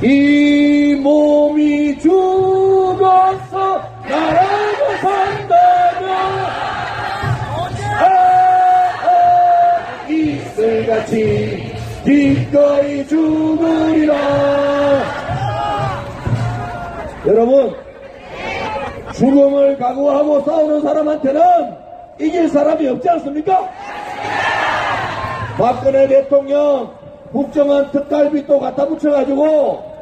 이 몸이 죽어서 나라고 산다면 이슬같이 기꺼이 죽으리라. 여러분, 죽음을 각오하고 싸우는 사람한테는 이길 사람이 없지 않습니까? 박근혜 대통령 국정원 특갈비 또 갖다 붙여가지고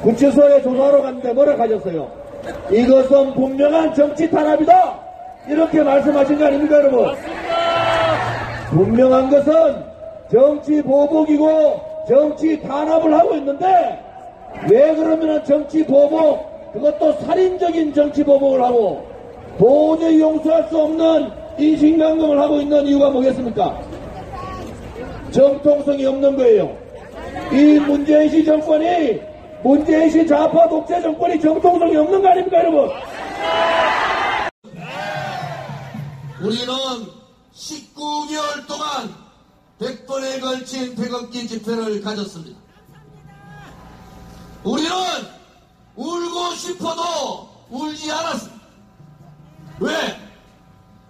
구치소에 조사하러 갔는데 뭐라 하셨어요? 이것은 분명한 정치 탄압이다, 이렇게 말씀하신 거 아닙니까, 여러분? 맞습니다. 분명한 것은 정치 보복이고 정치 탄압을 하고 있는데, 왜 그러면 정치 보복, 그것도 살인적인 정치 보복을 하고 도저히 용서할 수 없는 인신강경을 하고 있는 이유가 뭐겠습니까? 정통성이 없는 거예요. 이 문재인시 정권이, 문재인시 좌파 독재 정권이 정통성이 없는 거 아닙니까, 여러분? 우리는 19개월 동안 100번에 걸친 태극기 집회를 가졌습니다. 우리는 울고 싶어도 울지 않았습니다. 왜?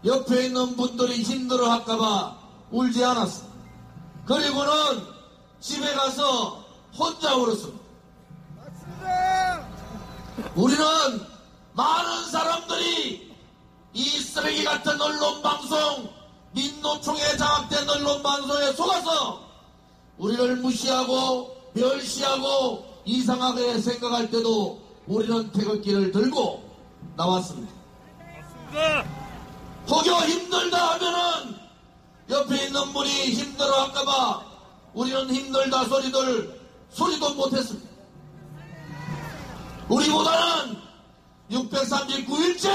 옆에 있는 분들이 힘들어할까봐 울지 않았습니다. 그리고는 집에 가서 혼자 울었습니다. 우리는 많은 사람들이 이 쓰레기 같은 언론방송, 민노총에 장악된 언론방송에 속아서 우리를 무시하고 멸시하고 이상하게 생각할 때도 우리는 태극기를 들고 나왔습니다. 혹여 힘들다 하면은 옆에 있는 분이 힘들어 할까봐 우리는 힘들다 소리도 못했습니다. 우리보다는 639일째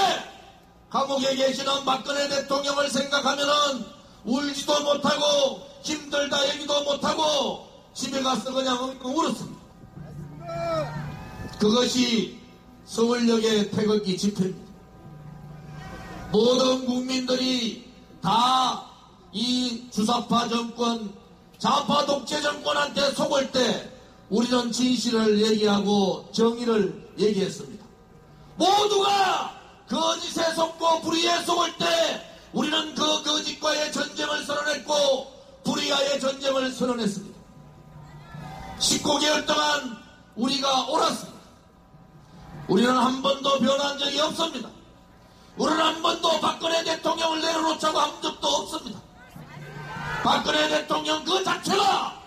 감옥에 계시는 박근혜 대통령을 생각하면은 울지도 못하고 힘들다 얘기도 못하고 집에 가서 그냥 울었습니다. 그것이 서울역의 태극기 집회입니다. 모든 국민들이 다 이 주사파 정권, 좌파 독재 정권한테 속을 때 우리는 진실을 얘기하고 정의를 얘기했습니다. 모두가 거짓에 속고 불의에 속을 때 우리는 그 거짓과의 전쟁을 선언했고 불의와의 전쟁을 선언했습니다. 19개월 동안 우리가 옳았습니다. 우리는 한 번도 변한 적이 없습니다. 우리는 한 번도 박근혜 대통령을 내려놓자고 한 적도 없습니다. 박근혜 대통령 그 자체가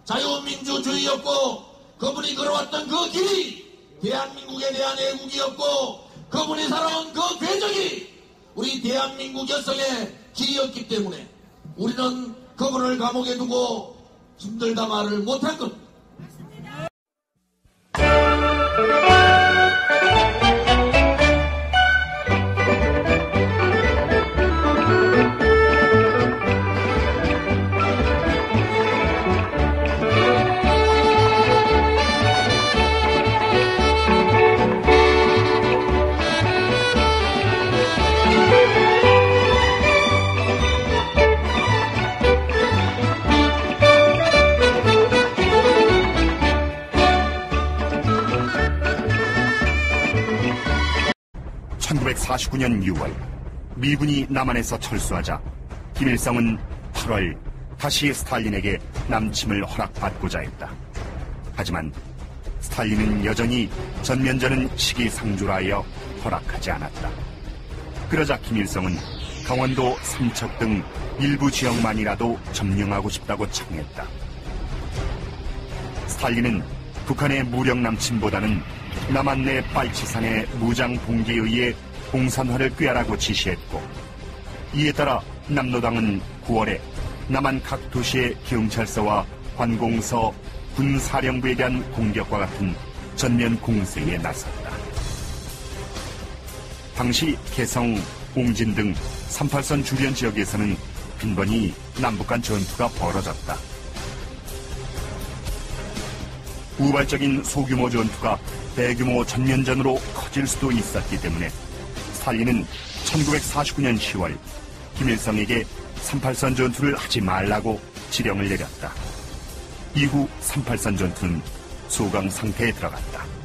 자유민주주의였고 그분이 걸어왔던 그 길이 대한민국에 대한 애국이었고 그분이 살아온 그 궤적이 우리 대한민국 여성의 길이었기 때문에 우리는 그분을 감옥에 두고 힘들다 말을 못한 겁니다. 1949년 6월 미군이 남한에서 철수하자 김일성은 8월 다시 스탈린에게 남침을 허락받고자 했다. 하지만 스탈린은 여전히 전면전은 시기상조라 하여 허락하지 않았다. 그러자 김일성은 강원도 삼척 등 일부 지역만이라도 점령하고 싶다고 청했다. 스탈린은 북한의 무력 남침보다는 남한 내 빨치산의 무장 봉기에 의해 공산화를 꾀하라고 지시했고, 이에 따라 남노당은 9월에 남한 각 도시의 경찰서와 관공서, 군사령부에 대한 공격과 같은 전면 공세에 나섰다. 당시 개성, 옹진 등 38선 주변 지역에서는 빈번히 남북 간 전투가 벌어졌다. 우발적인 소규모 전투가 대규모 전면전으로 커질 수도 있었기 때문에 스탈린은 1949년 10월 김일성에게 38선 전투를 하지 말라고 지령을 내렸다. 이후 38선 전투는 소강 상태에 들어갔다.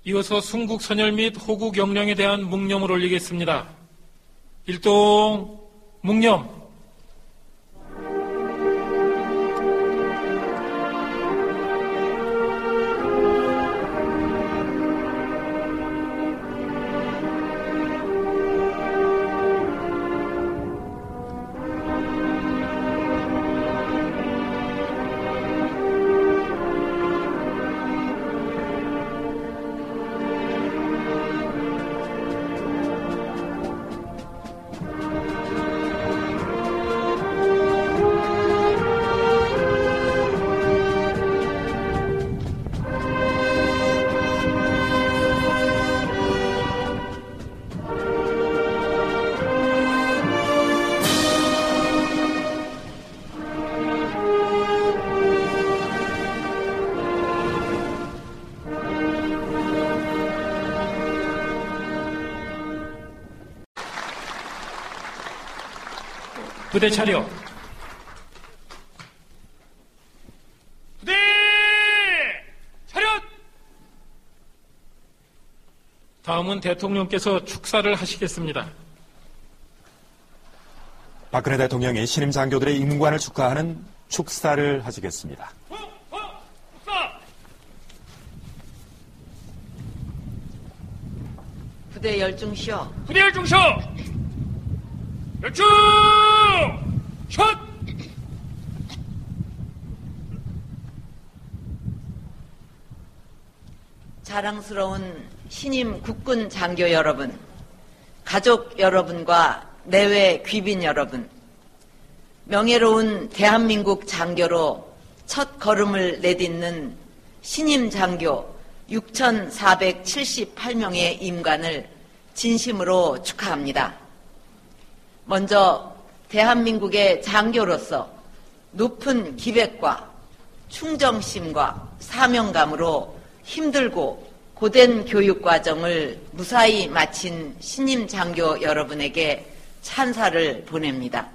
이어서 순국 선열 및 호국 영령에 대한 묵념을 올리겠습니다. 일동 묵념. 부대 차려. 부대 차렷. 다음은 대통령께서 축사를 하시겠습니다. 박근혜 대통령이 신임 장교들의 임관을 축하하는 축사를 하시겠습니다. 축사. 부대 열중시어. 부대 열중시어. 열중 샷. 자랑스러운 신임 국군 장교 여러분, 가족 여러분과 내외 귀빈 여러분, 명예로운 대한민국 장교로 첫 걸음을 내딛는 신임 장교 6,478명의 임관을 진심으로 축하합니다. 먼저 대한민국의 장교로서 높은 기백과 충정심과 사명감으로 힘들고 고된 교육과정을 무사히 마친 신임 장교 여러분에게 찬사를 보냅니다.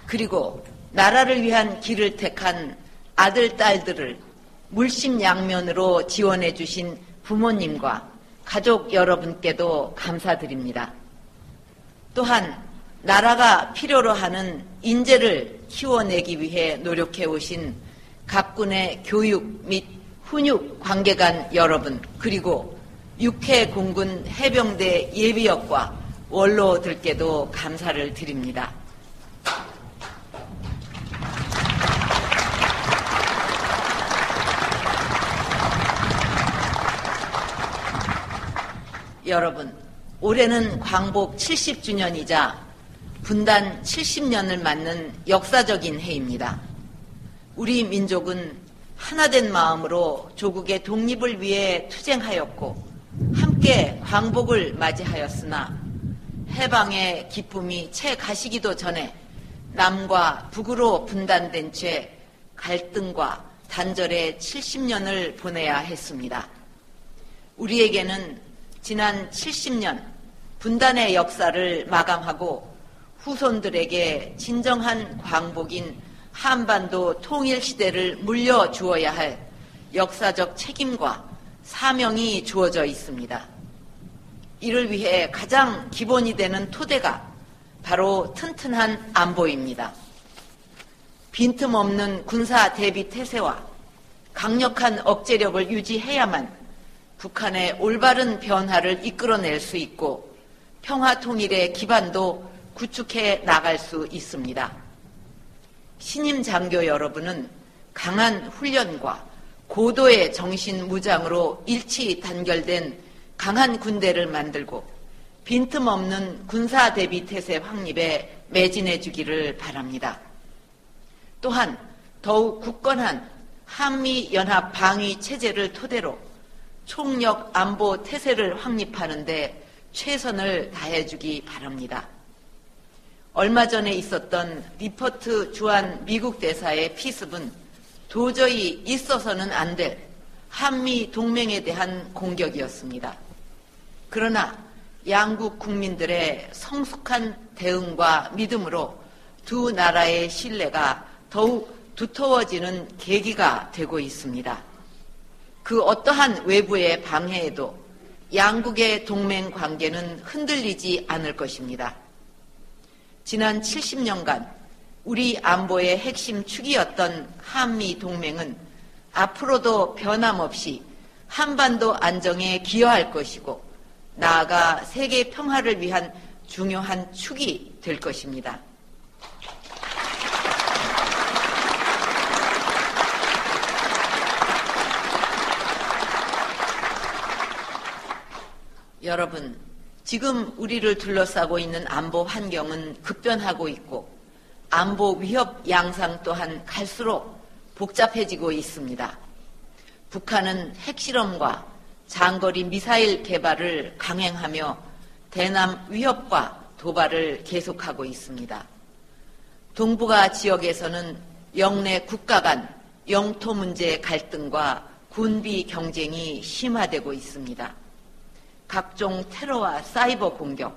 그리고 나라를 위한 길을 택한 아들, 딸들을 물심양면으로 지원해 주신 부모님과 가족 여러분께도 감사드립니다. 또한 나라가 필요로 하는 인재를 키워내기 위해 노력해 오신 각군의 교육 및 훈육 관계관 여러분, 그리고 육해공군 해병대 예비역과 원로들께도 감사를 드립니다. 여러분, 올해는 광복 70주년이자 분단 70년을 맞는 역사적인 해입니다. 우리 민족은 하나된 마음으로 조국의 독립을 위해 투쟁하였고 함께 광복을 맞이하였으나 해방의 기쁨이 채 가시기도 전에 남과 북으로 분단된 채 갈등과 단절의 70년을 보내야 했습니다. 우리에게는 지난 70년 분단의 역사를 마감하고 후손들에게 진정한 광복인 한반도 통일시대를 물려주어야 할 역사적 책임과 사명이 주어져 있습니다. 이를 위해 가장 기본이 되는 토대가 바로 튼튼한 안보입니다. 빈틈없는 군사 대비 태세와 강력한 억제력을 유지해야만 북한의 올바른 변화를 이끌어낼 수 있고 평화 통일의 기반도 구축해 나갈 수 있습니다. 신임 장교 여러분은 강한 훈련과 고도의 정신 무장으로 일치 단결된 강한 군대를 만들고 빈틈없는 군사 대비 태세 확립에 매진해 주기를 바랍니다. 또한 더욱 굳건한 한미연합 방위 체제를 토대로 총력 안보 태세를 확립하는 데 최선을 다해주기 바랍니다. 얼마 전에 있었던 리퍼트 주한 미국 대사의 피습은 도저히 있어서는 안 될 한미 동맹에 대한 공격이었습니다. 그러나 양국 국민들의 성숙한 대응과 믿음으로 두 나라의 신뢰가 더욱 두터워지는 계기가 되고 있습니다. 그 어떠한 외부의 방해에도 양국의 동맹 관계는 흔들리지 않을 것입니다. 지난 70년간 우리 안보의 핵심 축이었던 한미 동맹은 앞으로도 변함없이 한반도 안정에 기여할 것이고 나아가 세계 평화를 위한 중요한 축이 될 것입니다. 여러분, 지금 우리를 둘러싸고 있는 안보 환경은 급변하고 있고 안보 위협 양상 또한 갈수록 복잡해지고 있습니다. 북한은 핵실험과 장거리 미사일 개발을 강행하며 대남 위협과 도발을 계속하고 있습니다. 동북아 지역에서는 영내 국가 간 영토 문제 갈등과 군비 경쟁이 심화되고 있습니다. 각종 테러와 사이버 공격,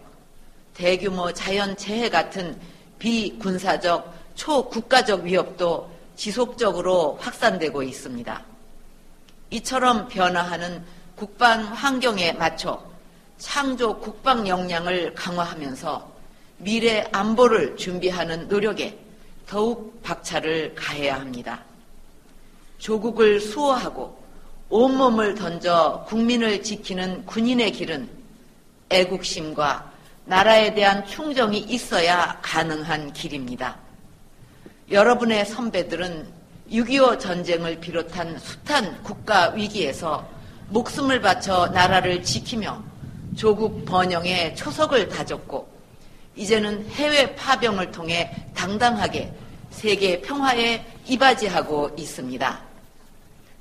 대규모 자연재해 같은 비군사적 초국가적 위협도 지속적으로 확산되고 있습니다. 이처럼 변화하는 국방 환경에 맞춰 창조 국방 역량을 강화하면서 미래 안보를 준비하는 노력에 더욱 박차를 가해야 합니다. 조국을 수호하고 온몸을 던져 국민을 지키는 군인의 길은 애국심과 나라에 대한 충정이 있어야 가능한 길입니다. 여러분의 선배들은 6.25 전쟁을 비롯한 숱한 국가 위기에서 목숨을 바쳐 나라를 지키며 조국 번영에 초석을 다졌고 이제는 해외 파병을 통해 당당하게 세계 평화에 이바지하고 있습니다.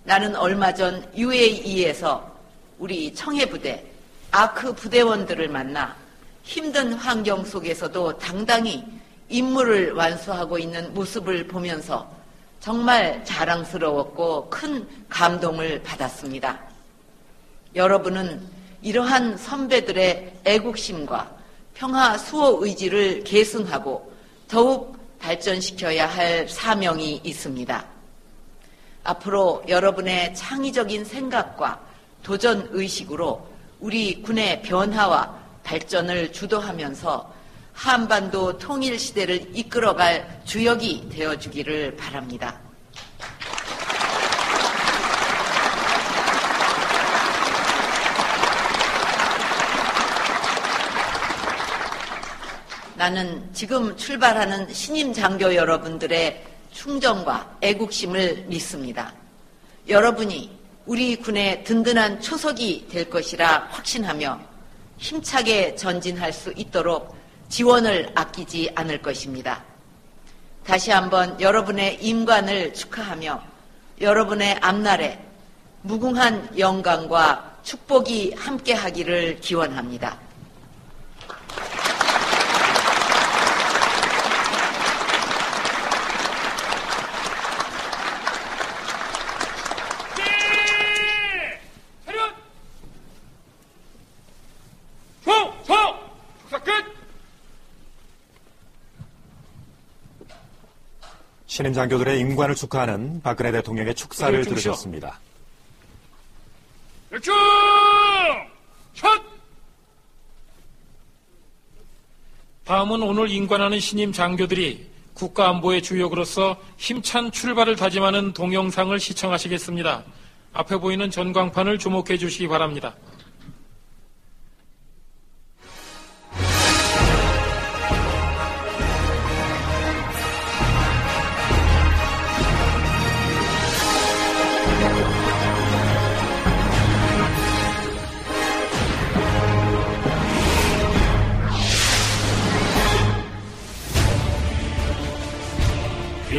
나는 얼마 전 UAE에서 우리 청해부대, 아크 부대원들을 만나 힘든 환경 속에서도 당당히 임무를 완수하고 있는 모습을 보면서 정말 자랑스러웠고 큰 감동을 받았습니다. 여러분은 이러한 선배들의 애국심과 평화 수호 의지를 계승하고 더욱 발전시켜야 할 사명이 있습니다. 앞으로 여러분의 창의적인 생각과 도전 의식으로 우리 군의 변화와 발전을 주도하면서 한반도 통일 시대를 이끌어갈 주역이 되어주기를 바랍니다. 나는 지금 출발하는 신임 장교 여러분들의 충정과 애국심을 믿습니다. 여러분이 우리 군의 든든한 초석이 될 것이라 확신하며 힘차게 전진할 수 있도록 지원을 아끼지 않을 것입니다. 다시 한번 여러분의 임관을 축하하며 여러분의 앞날에 무궁한 영광과 축복이 함께하기를 기원합니다. 신임 장교들의 임관을 축하하는 박근혜 대통령의 축사를 들으셨습니다. 열중! 첫! 다음은 오늘 임관하는 신임 장교들이 국가안보의 주역으로서 힘찬 출발을 다짐하는 동영상을 시청하시겠습니다. 앞에 보이는 전광판을 주목해 주시기 바랍니다.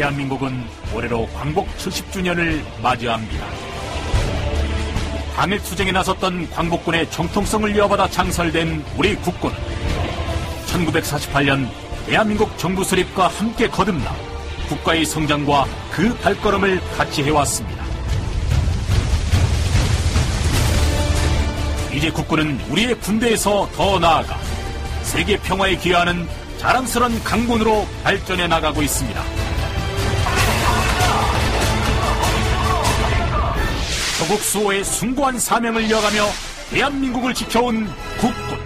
대한민국은 올해로 광복 70주년을 맞이합니다. 광일투쟁에 나섰던 광복군의 정통성을 이어받아 창설된 우리 국군은 1948년 대한민국 정부 수립과 함께 거듭나 국가의 성장과 그 발걸음을 같이 해왔습니다. 이제 국군은 우리의 군대에서 더 나아가 세계 평화에 기여하는 자랑스러운 강군으로 발전해 나가고 있습니다. 조국 수호의 숭고한 사명을 이어가며 대한민국을 지켜온 국군.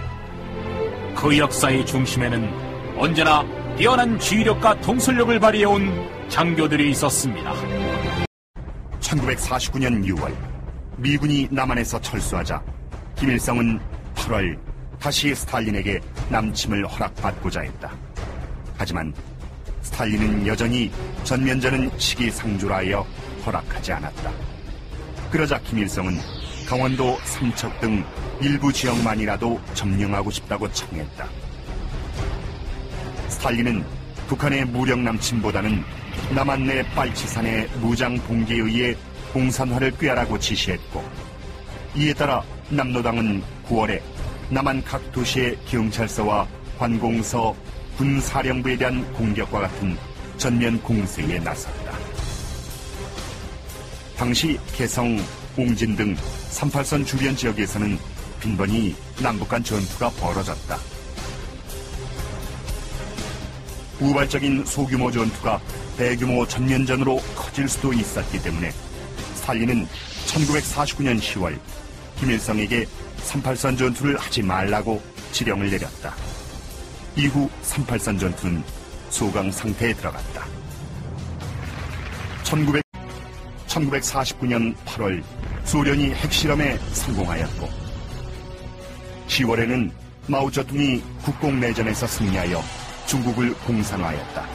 그 역사의 중심에는 언제나 뛰어난 지휘력과 통솔력을 발휘해온 장교들이 있었습니다. 1949년 6월 미군이 남한에서 철수하자 김일성은 8월 다시 스탈린에게 남침을 허락받고자 했다. 하지만 스탈린은 여전히 전면전은 시기상조라 하여 허락하지 않았다. 그러자 김일성은 강원도 삼척 등 일부 지역만이라도 점령하고 싶다고 청했다. 스탈린은 북한의 무력 남침보다는 남한 내 빨치산의 무장 봉기에 의해 공산화를 꾀하라고 지시했고, 이에 따라 남노당은 9월에 남한 각 도시의 경찰서와 관공서, 군사령부에 대한 공격과 같은 전면 공세에 나섰다. 당시 개성, 옹진 등 38선 주변 지역에서는 빈번히 남북 간 전투가 벌어졌다. 우발적인 소규모 전투가 대규모 전면전으로 커질 수도 있었기 때문에 스탈린은 1949년 10월 김일성에게 38선 전투를 하지 말라고 지령을 내렸다. 이후 38선 전투는 소강 상태에 들어갔다. 1949년 8월 소련이 핵실험에 성공하였고, 10월에는 마오쩌둥이 국공내전에서 승리하여 중국을 공산화하였다.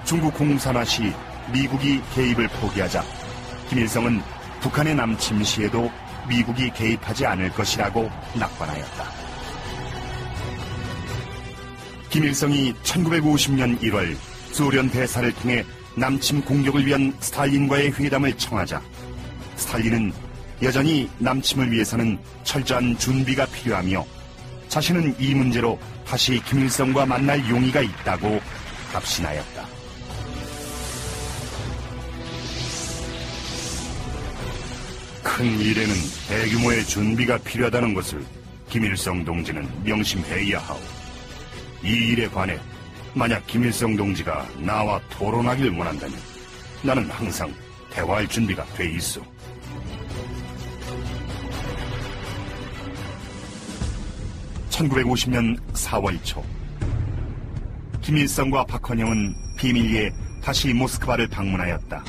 중국 공산화 시 미국이 개입을 포기하자 김일성은 북한의 남침 시에도 미국이 개입하지 않을 것이라고 낙관하였다. 김일성이 1950년 1월 소련 대사를 통해 남침 공격을 위한 스탈린과의 회담을 청하자 스탈린은 여전히 남침을 위해서는 철저한 준비가 필요하며 자신은 이 문제로 다시 김일성과 만날 용의가 있다고 답신하였다. 큰 일에는 대규모의 준비가 필요하다는 것을 김일성 동지는 명심해야 하오. 이 일에 관해 만약 김일성 동지가 나와 토론하길 원한다면 나는 항상 대화할 준비가 돼 있어. 1950년 4월 초 김일성과 박헌영은 비밀리에 다시 모스크바를 방문하였다.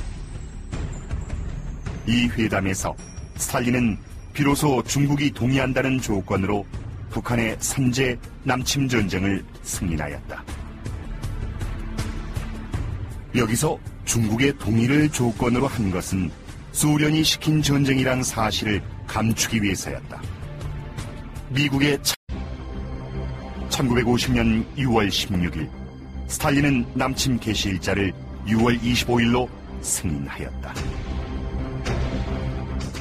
이 회담에서 스탈린은 비로소 중국이 동의한다는 조건으로 북한의 선제 남침 전쟁을 승인하였다. 여기서 중국의 동의를 조건으로 한 것은 소련이 시킨 전쟁이란 사실을 감추기 위해서였다. 미국의 1950년 6월 16일 스탈린은 남침 개시 일자를 6월 25일로 승인하였다.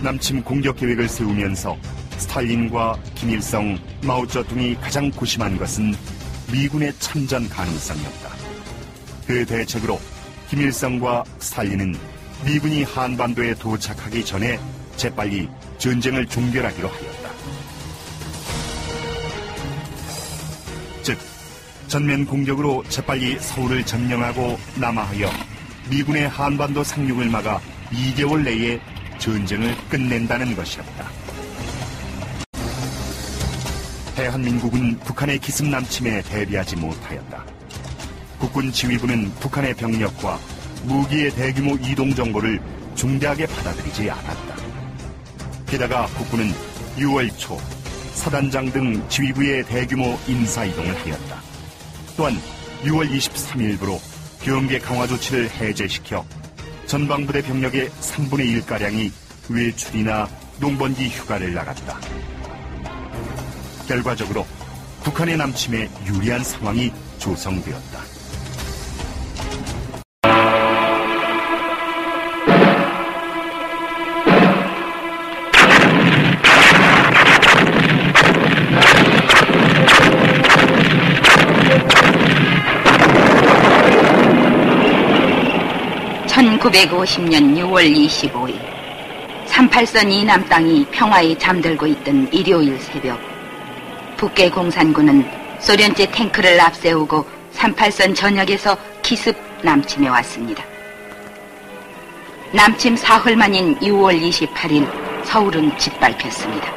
남침 공격 계획을 세우면서 스탈린과 김일성, 마오쩌둥이 가장 고심한 것은 미군의 참전 가능성이었다. 그 대책으로 김일성과 스탈린은 미군이 한반도에 도착하기 전에 재빨리 전쟁을 종결하기로 하였다. 즉, 전면 공격으로 재빨리 서울을 점령하고 남하하여 미군의 한반도 상륙을 막아 2개월 내에 전쟁을 끝낸다는 것이었다. 대한민국은 북한의 기습 남침에 대비하지 못하였다. 국군 지휘부는 북한의 병력과 무기의 대규모 이동 정보를 중대하게 받아들이지 않았다. 게다가 국군은 6월 초 사단장 등 지휘부의 대규모 인사 이동을 하였다. 또한 6월 23일부로 경계 강화 조치를 해제시켜 전방부대 병력의 3분의 1가량이 외출이나 농번기 휴가를 나갔다. 결과적으로 북한의 남침에 유리한 상황이 조성되었다. (1950년 6월 25일) 38선 이남 땅이 평화에 잠들고 있던 일요일 새벽, 북계 공산군은 소련제 탱크를 앞세우고 38선 전역에서 기습 남침해 왔습니다. 남침 사흘 만인 6월 28일 서울은 짓밟혔습니다.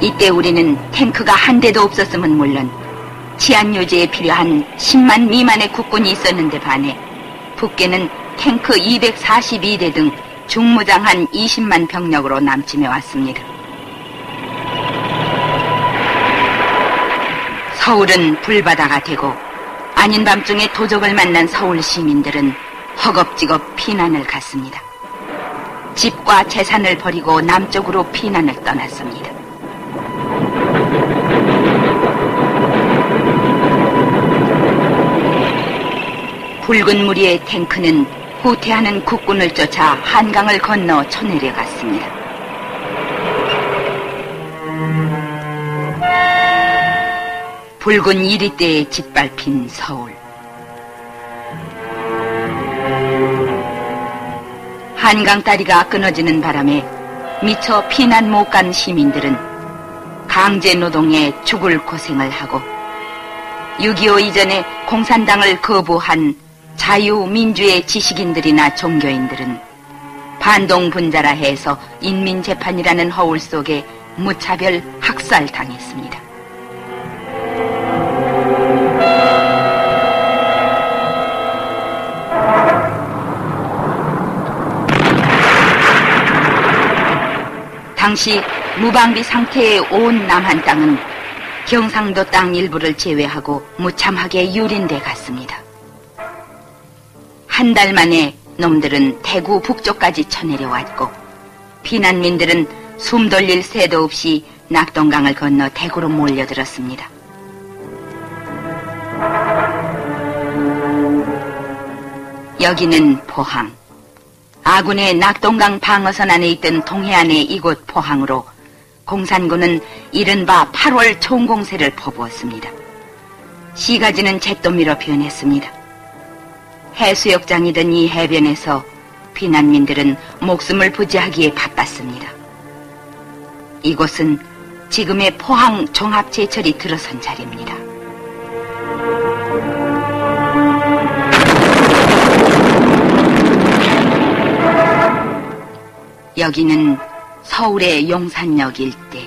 이때 우리는 탱크가 한 대도 없었음은 물론 치안 유지에 필요한 10만 미만의 국군이 있었는데 반해 북계는 탱크 242대 등 중무장한 20만 병력으로 남침해 왔습니다. 서울은 불바다가 되고 아닌 밤중에 도적을 만난 서울 시민들은 허겁지겁 피난을 갔습니다. 집과 재산을 버리고 남쪽으로 피난을 떠났습니다. 붉은 무리의 탱크는 후퇴하는 국군을 쫓아 한강을 건너 쳐내려갔습니다. 붉은 이리대에 짓밟힌 서울. 한강 다리가 끊어지는 바람에 미처 피난 못 간 시민들은 강제 노동에 죽을 고생을 하고 6.25 이전에 공산당을 거부한 자유민주의 지식인들이나 종교인들은 반동분자라 해서 인민재판이라는 허울 속에 무차별 학살당했습니다. 당시 무방비 상태의 온 남한 땅은 경상도 땅 일부를 제외하고 무참하게 유린돼 갔습니다. 한 달 만에 놈들은 대구 북쪽까지 쳐내려왔고 피난민들은 숨 돌릴 새도 없이 낙동강을 건너 대구로 몰려들었습니다. 여기는 포항. 아군의 낙동강 방어선 안에 있던 동해안의 이곳 포항으로 공산군은 이른바 8월 총공세를 퍼부었습니다. 시가지는 잿더미로 변했습니다. 해수욕장이던 이 해변에서 피난민들은 목숨을 부지하기에 바빴습니다. 이곳은 지금의 포항 종합제철이 들어선 자리입니다. 여기는 서울의 용산역 일대.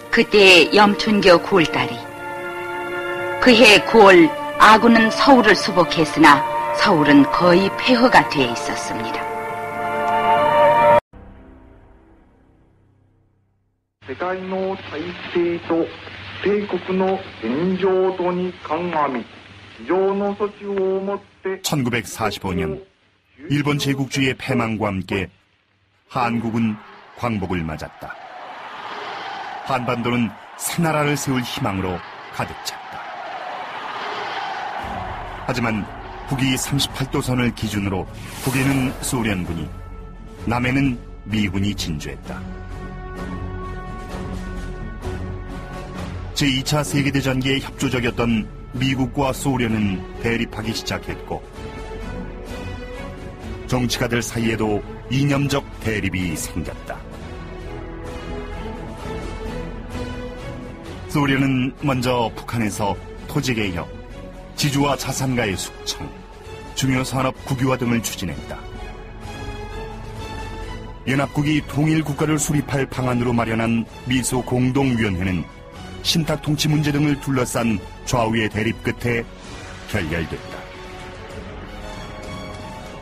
그때의 염춘교 9월달이. 그해 9월 아군은 서울을 수복했으나 서울은 거의 폐허가 돼 있었습니다. 世界の体制と帝国の現状とに鑑み、非常の措置をもって 1945년 일본 제국주의의 패망과 함께 한국은 광복을 맞았다. 한반도는 새나라를 세울 희망으로 가득 찼다. 하지만 북위 38도선을 기준으로 북에는 소련군이, 남에는 미군이 진주했다. 제2차 세계대전기에 협조적이었던 미국과 소련은 대립하기 시작했고, 정치가들 사이에도 이념적 대립이 생겼다. 소련은 먼저 북한에서 토지개혁, 지주와 자산가의 숙청, 중요산업 국유화 등을 추진했다. 연합국이 통일국가를 수립할 방안으로 마련한 미소 공동위원회는 신탁 통치 문제 등을 둘러싼 좌우의 대립 끝에 결렬됐다.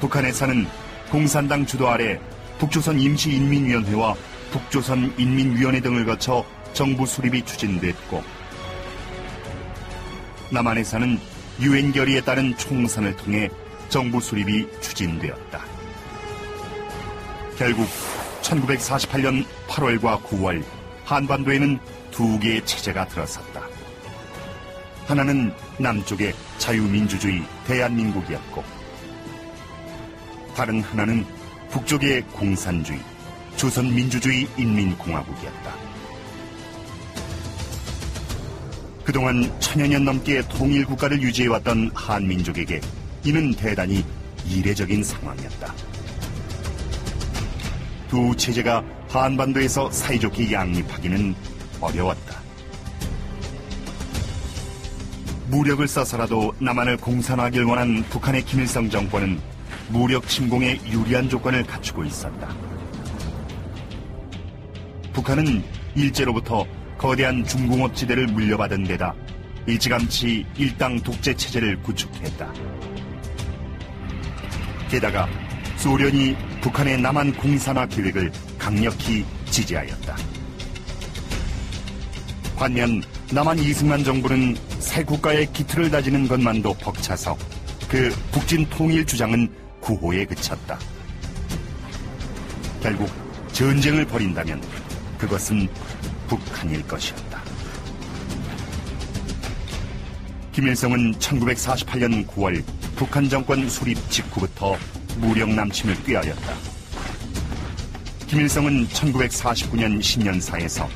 북한에서는 공산당 주도 아래 북조선 임시인민위원회와 북조선 인민위원회 등을 거쳐 정부 수립이 추진됐고, 남한에서는 유엔 결의에 따른 총선을 통해 정부 수립이 추진되었다. 결국 1948년 8월과 9월 한반도에는 두 개의 체제가 들어섰다. 하나는 남쪽의 자유민주주의 대한민국이었고, 다른 하나는 북쪽의 공산주의 조선민주주의 인민공화국이었다. 그동안 천여 년 넘게 통일국가를 유지해왔던 한민족에게 이는 대단히 이례적인 상황이었다. 두 체제가 한반도에서 사이좋게 양립하기는 어려웠다. 무력을 써서라도 남한을 공산화하길 원한 북한의 김일성 정권은 무력 침공에 유리한 조건을 갖추고 있었다. 북한은 일제로부터 거대한 중공업지대를 물려받은 데다 일찌감치 일당 독재 체제를 구축했다. 게다가 소련이 북한의 남한 공산화 계획을 강력히 지지하였다. 반면 남한 이승만 정부는 새 국가의 기틀을 다지는 것만도 벅차서 그 북진 통일 주장은 구호에 그쳤다. 결국 전쟁을 벌인다면 그것은 북한일 것이었다. 김일성은 1948년 9월 북한 정권 수립 직후부터 무력 남침을 꾀하였다. 김일성은 1949년 신년사에서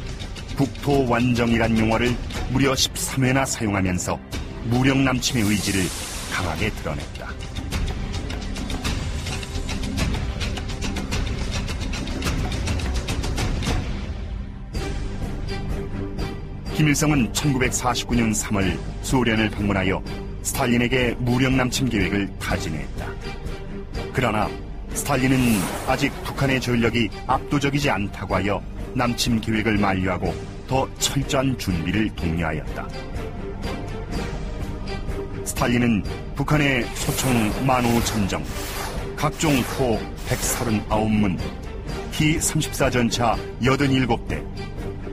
북토 완정이란 용어를 무려 13회나 사용하면서 무력 남침의 의지를 강하게 드러냈다. 김일성은 1949년 3월 소련을 방문하여 스탈린에게 무력 남침 계획을 타진했다. 그러나 스탈린은 아직 북한의 전력이 압도적이지 않다고 하여 남침 계획을 만류하고 더 철저한 준비를 독려하였다. 스탈린은 북한의 소총 15,000정, 각종 포 139문, T-34 전차 87대,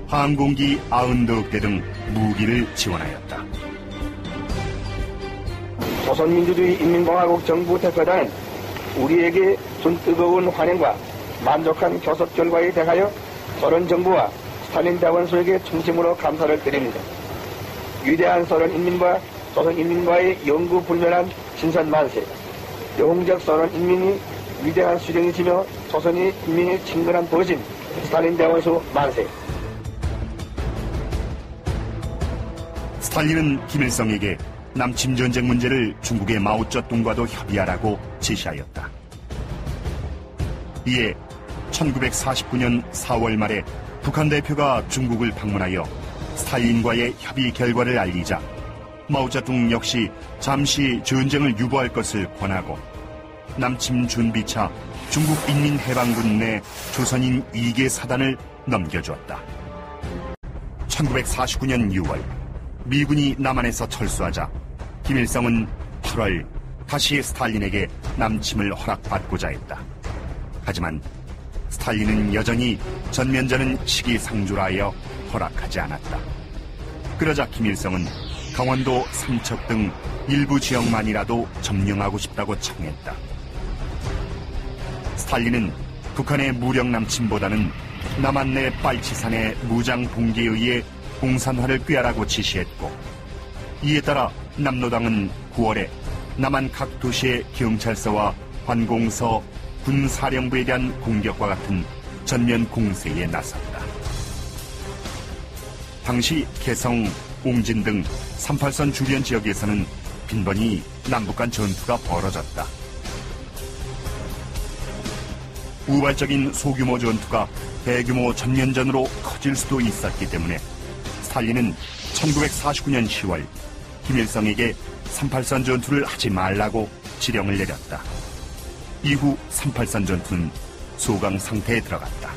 항공기 90대 등 무기를 지원하였다. 조선민주주의 인민공화국 정부 대표단은 우리에게 준 뜨거운 환영과 만족한 교섭 결과에 대하여 소련 정부와 스탈린 대원수에게 진심으로 감사를 드립니다. 위대한 소련 인민과 조선 인민과의 영구불멸한 신선 만세, 영웅적 소련 인민이 위대한 수령이시며 조선의 인민의 친근한 부신 스탈린 대원수 만세. 스탈린은 김일성에게 남침 전쟁 문제를 중국의 마오쩌둥과도 협의하라고 지시하였다. 이에 1949년 4월 말에 북한 대표가 중국을 방문하여 스탈린과의 협의 결과를 알리자 마오쩌둥 역시 잠시 전쟁을 유보할 것을 권하고 남침 준비차 중국인민해방군 내 조선인 2개 사단을 넘겨주었다. 1949년 6월 미군이 남한에서 철수하자 김일성은 8월 다시 스탈린에게 남침을 허락받고자 했다. 하지만 스탈린은 여전히 전면전은 시기상조라 하여 허락하지 않았다. 그러자 김일성은 강원도 삼척 등 일부 지역만이라도 점령하고 싶다고 청했다. 스탈린은 북한의 무력 남침보다는 남한 내 빨치산의 무장 봉기에 의해 공산화를 꾀하라고 지시했고, 이에 따라 남노당은 9월에 남한 각 도시의 경찰서와 관공서, 군사령부에 대한 공격과 같은 전면 공세에 나섰다. 당시 개성, 옹진 등 38선 주변 지역에서는 빈번히 남북 간 전투가 벌어졌다. 우발적인 소규모 전투가 대규모 전면전으로 커질 수도 있었기 때문에 스탈린은 1949년 10월 김일성에게 38선 전투를 하지 말라고 지령을 내렸다. 이후 38선 전투는 소강 상태에 들어갔다.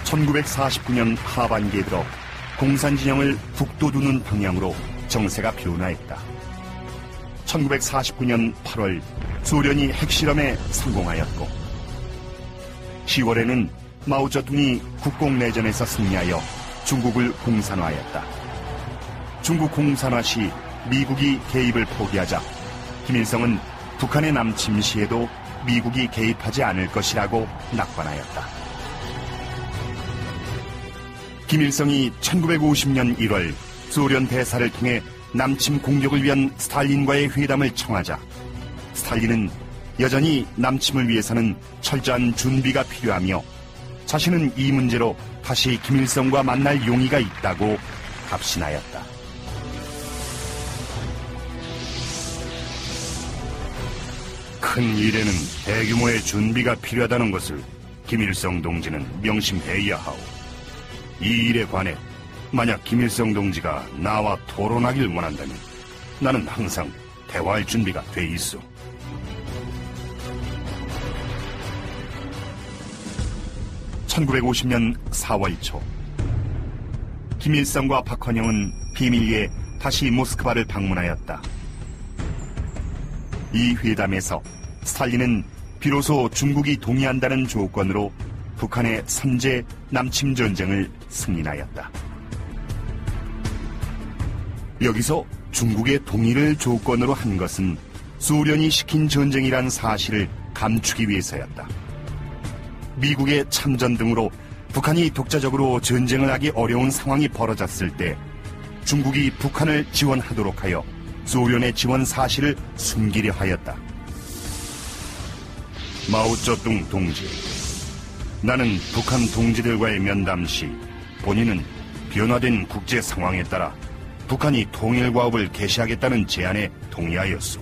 1949년 하반기에 들어 공산진영을 북돋우는 방향으로 정세가 변화했다. 1949년 8월 소련이 핵실험에 성공하였고, 10월에는 마오쩌둥이 국공내전에서 승리하여 중국을 공산화하였다. 중국 공산화 시 미국이 개입을 포기하자 김일성은 북한의 남침 시에도 미국이 개입하지 않을 것이라고 낙관하였다. 김일성이 1950년 1월 소련 대사를 통해 남침 공격을 위한 스탈린과의 회담을 청하자 스탈린은 여전히 남침을 위해서는 철저한 준비가 필요하며 자신은 이 문제로 다시 김일성과 만날 용의가 있다고 답신하였다. 큰 일에는 대규모의 준비가 필요하다는 것을 김일성 동지는 명심해야 하오. 이 일에 관해 만약 김일성 동지가 나와 토론하길 원한다면 나는 항상 대화할 준비가 돼 있어. (1950년 4월 초) 김일성과 박헌영은 비밀리에 다시 모스크바를 방문하였다. 이 회담에서 스탈린은 비로소 중국이 동의한다는 조건으로 북한의 선제 남침 전쟁을 승인하였다. 여기서 중국의 동의를 조건으로 한 것은 소련이 시킨 전쟁이란 사실을 감추기 위해서였다. 미국의 참전 등으로 북한이 독자적으로 전쟁을 하기 어려운 상황이 벌어졌을 때 중국이 북한을 지원하도록 하여 소련의 지원 사실을 숨기려 하였다. 마오쩌둥 동지, 나는 북한 동지들과의 면담 시 본인은 변화된 국제 상황에 따라 북한이 통일과업을 개시하겠다는 제안에 동의하였소.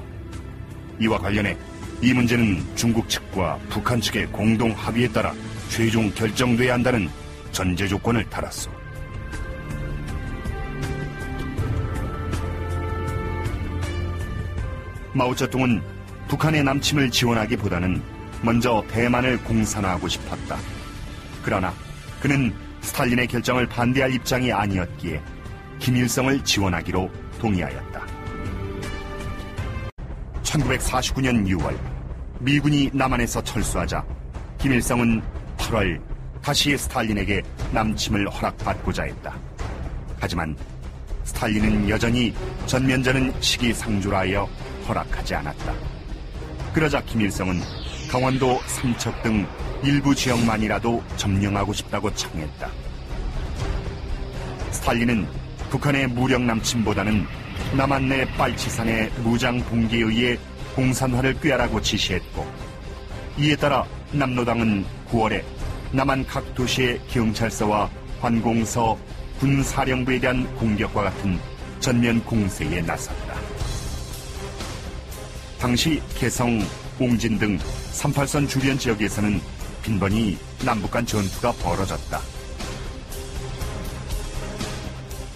이와 관련해 이 문제는 중국 측과 북한 측의 공동 합의에 따라 최종 결정돼야 한다는 전제 조건을 달았소. 마오쩌둥은 북한의 남침을 지원하기보다는 먼저 대만을 공산화하고 싶었다. 그러나 그는 스탈린의 결정을 반대할 입장이 아니었기에 김일성을 지원하기로 동의하였다. 1949년 6월 미군이 남한에서 철수하자 김일성은 8월 다시 스탈린에게 남침을 허락받고자 했다. 하지만 스탈린은 여전히 전면전은 시기상조라 하여 허락하지 않았다. 그러자 김일성은 강원도 삼척 등 일부 지역만이라도 점령하고 싶다고 청했다. 스탈린은 북한의 무력 남침보다는 남한 내 빨치산의 무장 봉기에 의해 공산화를 꾀하라고 지시했고, 이에 따라 남노당은 9월에 남한 각 도시의 경찰서와 관공서, 군사령부에 대한 공격과 같은 전면 공세에 나섰다. 당시 개성, 옹진 등 38선 주변 지역에서는 빈번히 남북 간 전투가 벌어졌다.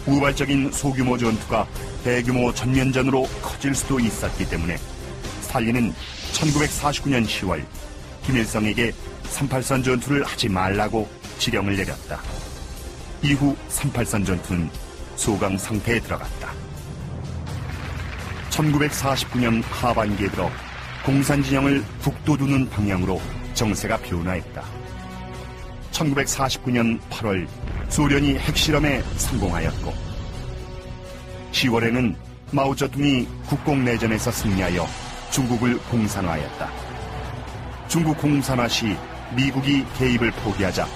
우발적인 소규모 전투가 대규모 전면전으로 커질 수도 있었기 때문에 스탈린은 1949년 10월 김일성에게 38선 전투를 하지 말라고 지령을 내렸다. 이후 38선 전투는 소강 상태에 들어갔다. 1949년 하반기에 들어 공산 진영을 북돋우는 방향으로 정세가 변화했다. 1949년 8월 소련이 핵실험에 성공하였고 10월에는 마오쩌둥이 국공내전에서 승리하여 중국을 공산화하였다. 중국 공산화 시 미국이 개입을 포기하자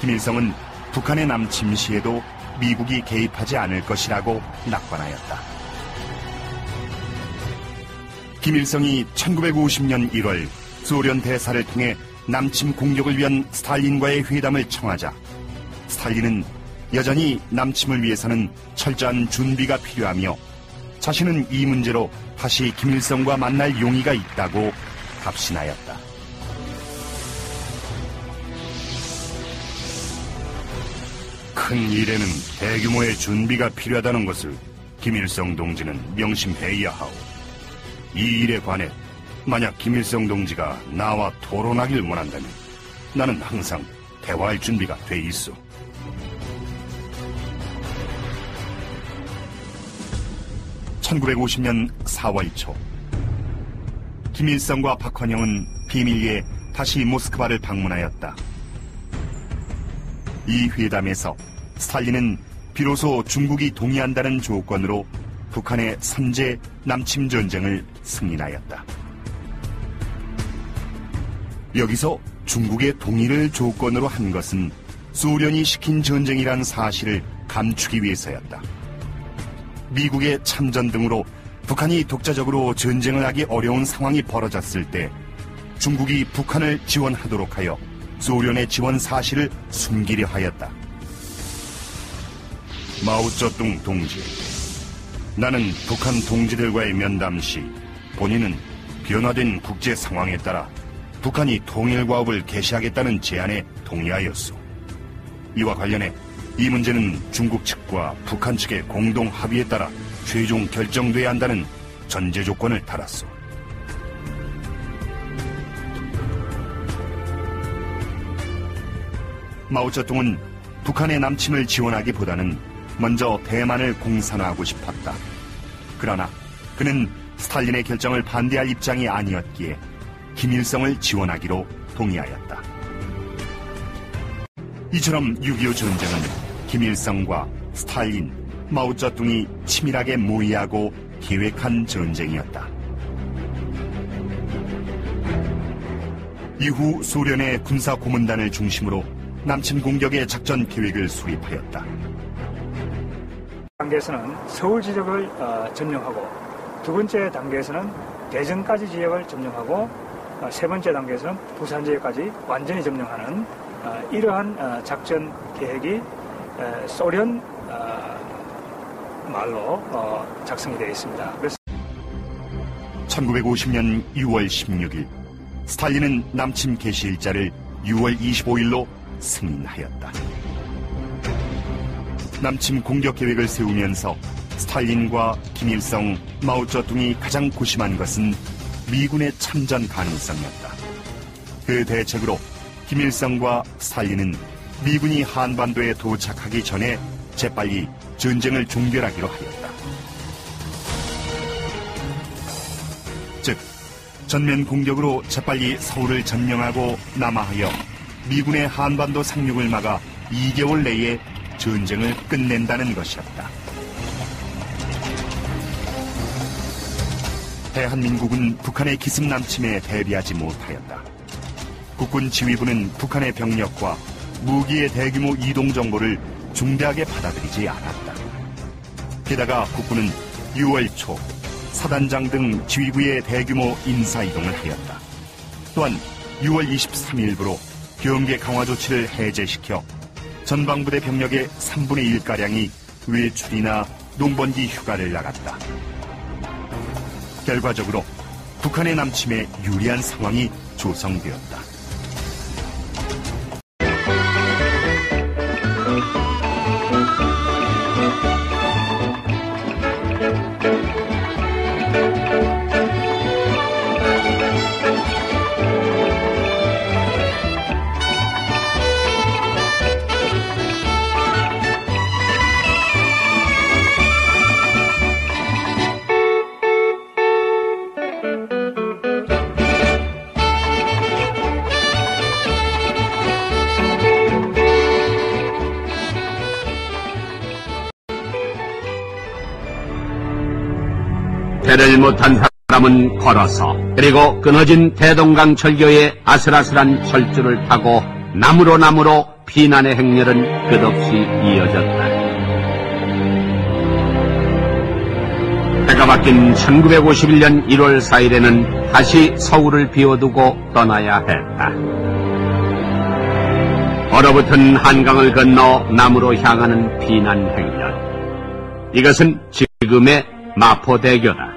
김일성은 북한의 남침 시에도 미국이 개입하지 않을 것이라고 낙관하였다. 김일성이 1950년 1월 소련 대사를 통해 남침 공격을 위한 스탈린과의 회담을 청하자 스탈린은 여전히 남침을 위해서는 철저한 준비가 필요하며 자신은 이 문제로 다시 김일성과 만날 용의가 있다고 답신하였다. 큰 일에는 대규모의 준비가 필요하다는 것을 김일성 동지는 명심해야 하오. 이 일에 관해 만약 김일성 동지가 나와 토론하길 원한다면 나는 항상 대화할 준비가 돼 있어. (1950년 4월 초) 김일성과 박헌영은 비밀리에 다시 모스크바를 방문하였다. 이 회담에서 스탈린은 비로소 중국이 동의한다는 조건으로 북한의 선제 남침 전쟁을 승인하였다. 여기서 중국의 동의를 조건으로 한 것은 소련이 시킨 전쟁이란 사실을 감추기 위해서였다. 미국의 참전 등으로 북한이 독자적으로 전쟁을 하기 어려운 상황이 벌어졌을 때 중국이 북한을 지원하도록 하여 소련의 지원 사실을 숨기려 하였다. 마오쩌둥 동지, 나는 북한 동지들과의 면담 시 본인은 변화된 국제 상황에 따라 북한이 통일과업을 개시하겠다는 제안에 동의하였소. 이와 관련해 이 문제는 중국 측과 북한 측의 공동 합의에 따라 최종 결정돼야 한다는 전제 조건을 달았소. 마오쩌둥은 북한의 남침을 지원하기보다는 먼저 대만을 공산화하고 싶었다. 그러나 그는 스탈린의 결정을 반대할 입장이 아니었기에 김일성을 지원하기로 동의하였다. 이처럼 6.25 전쟁은 김일성과 스탈린, 마오쩌둥이 치밀하게 모의하고 계획한 전쟁이었다. 이후 소련의 군사 고문단을 중심으로 남침 공격의 작전 계획을 수립하였다. 단계에서는 서울 지역을 점령하고 두 번째 단계에서는 대전까지 지역을 점령하고 세 번째 단계에서는 부산 지역까지 완전히 점령하는 이러한 작전 계획이 소련 말로 작성이 되어 있습니다. 그래서 1950년 6월 16일 스탈린은 남침 개시 일자를 6월 25일로 승인하였다. 남침 공격 계획을 세우면서 스탈린과 김일성, 마오쩌둥이 가장 고심한 것은 미군의 참전 가능성이었다. 그 대책으로 김일성과 스탈린은 미군이 한반도에 도착하기 전에 재빨리 전쟁을 종결하기로 하였다. 즉, 전면 공격으로 재빨리 서울을 점령하고 남하하여 미군의 한반도 상륙을 막아 2개월 내에 전쟁을 끝낸다는 것이었다. 대한민국은 북한의 기습 남침에 대비하지 못하였다. 국군 지휘부는 북한의 병력과 무기의 대규모 이동 정보를 중대하게 받아들이지 않았다. 게다가 국군은 6월 초 사단장 등 지휘부의 대규모 인사 이동을 하였다. 또한 6월 23일부로 경계 강화 조치를 해제시켜 전방부대 병력의 3분의 1가량이 외출이나 농번기 휴가를 나갔다. 결과적으로 북한의 남침에 유리한 상황이 조성되었다. 배를 못한 사람은 걸어서, 그리고 끊어진 대동강 철교의 아슬아슬한 철줄을 타고 나무로 피난의 행렬은 끝없이 이어졌다. 해가 바뀐 1951년 1월 4일에는 다시 서울을 비워두고 떠나야 했다. 얼어붙은 한강을 건너 남으로 향하는 피난 행렬. 이것은 지금의 마포대교다.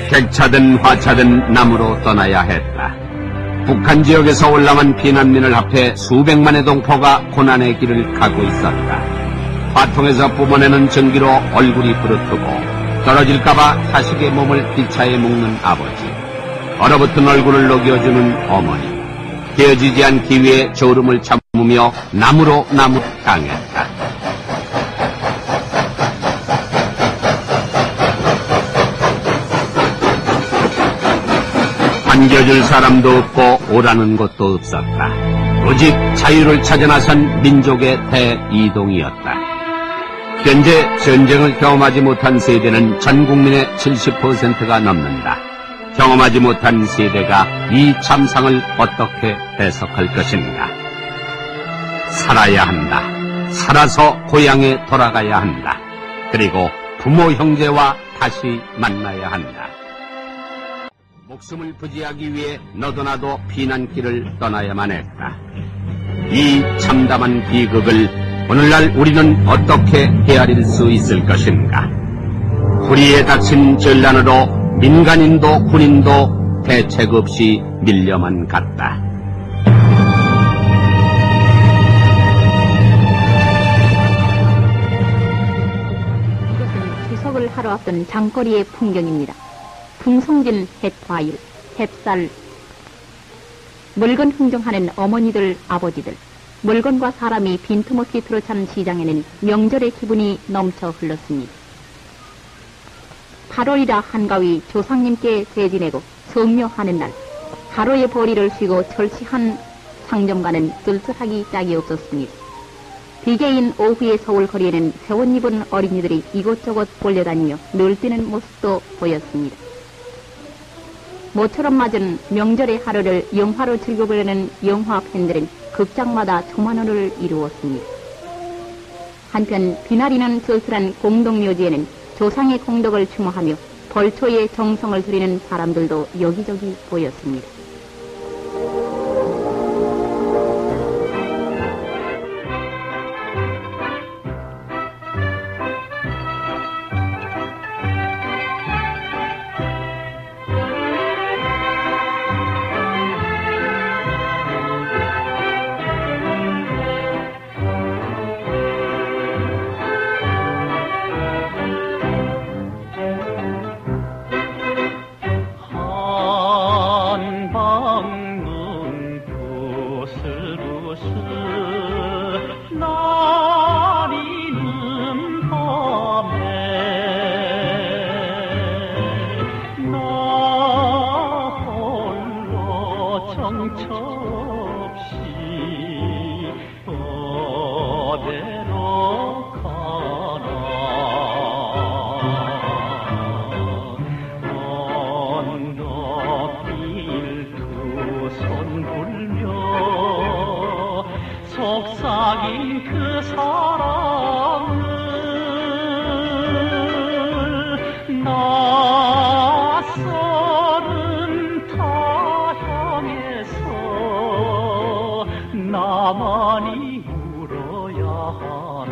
객차든 화차든 남으로 떠나야 했다. 북한 지역에서 올라온 피난민을 합해 수백만의 동포가 고난의 길을 가고 있었다. 화통에서 뿜어내는 전기로 얼굴이 부르트고 떨어질까봐 자식의 몸을 기차에 묶는 아버지, 얼어붙은 얼굴을 녹여주는 어머니, 헤어지지 않기 위해 졸음을 참으며 남으로 향했다. 반겨줄 사람도 없고 오라는 곳도 없었다. 오직 자유를 찾아 나선 민족의 대이동이었다. 현재 전쟁을 경험하지 못한 세대는 전 국민의 70%가 넘는다. 경험하지 못한 세대가 이 참상을 어떻게 해석할 것인가? 살아야 한다. 살아서 고향에 돌아가야 한다. 그리고 부모 형제와 다시 만나야 한다. 목숨을 부지하기 위해 너도 나도 피난길을 떠나야만 했다. 이 참담한 비극을 오늘날 우리는 어떻게 헤아릴 수 있을 것인가? 후리에 닥친 전란으로 민간인도 군인도 대책 없이 밀려만 갔다. 이것은 추석을 하루 앞둔 장거리의 풍경입니다. 풍성진 햇과일, 햅쌀, 물건 흥정하는 어머니들, 아버지들, 물건과 사람이 빈틈없이 들어찬 시장에는 명절의 기분이 넘쳐 흘렀습니다. 8월이라 한가위 조상님께 제지내고 성묘하는 날, 하루의 벌이를 쉬고 절치한 상점가는 쓸쓸하기 짝이 없었습니다. 비개인 오후의 서울 거리에는 새옷 입은 어린이들이 이곳저곳 몰려다니며 늘뛰는 모습도 보였습니다. 모처럼 맞은 명절의 하루를 영화로 즐겨보려는 영화 팬들은 극장마다 초만원을 이루었습니다. 한편 비나리는 쓸쓸한 공동묘지에는 조상의 공덕을 추모하며 벌초의 정성을 드리는 사람들도 여기저기 보였습니다. 속삭인 그 사랑을 낯설은 타향에서 나만이 울어야 하나.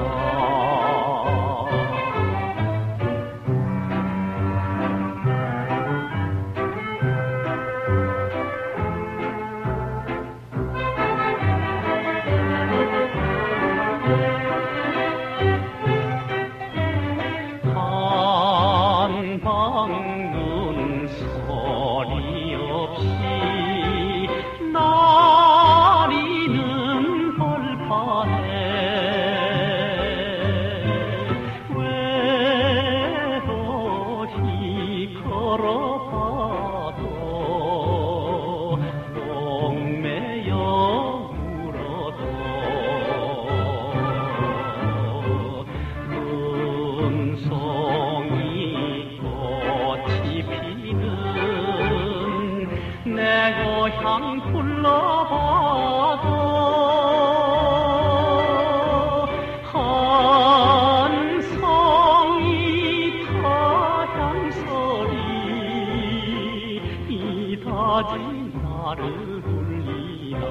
세상 불러봐도 한 성이 타향소리 이다지 나를 울리나.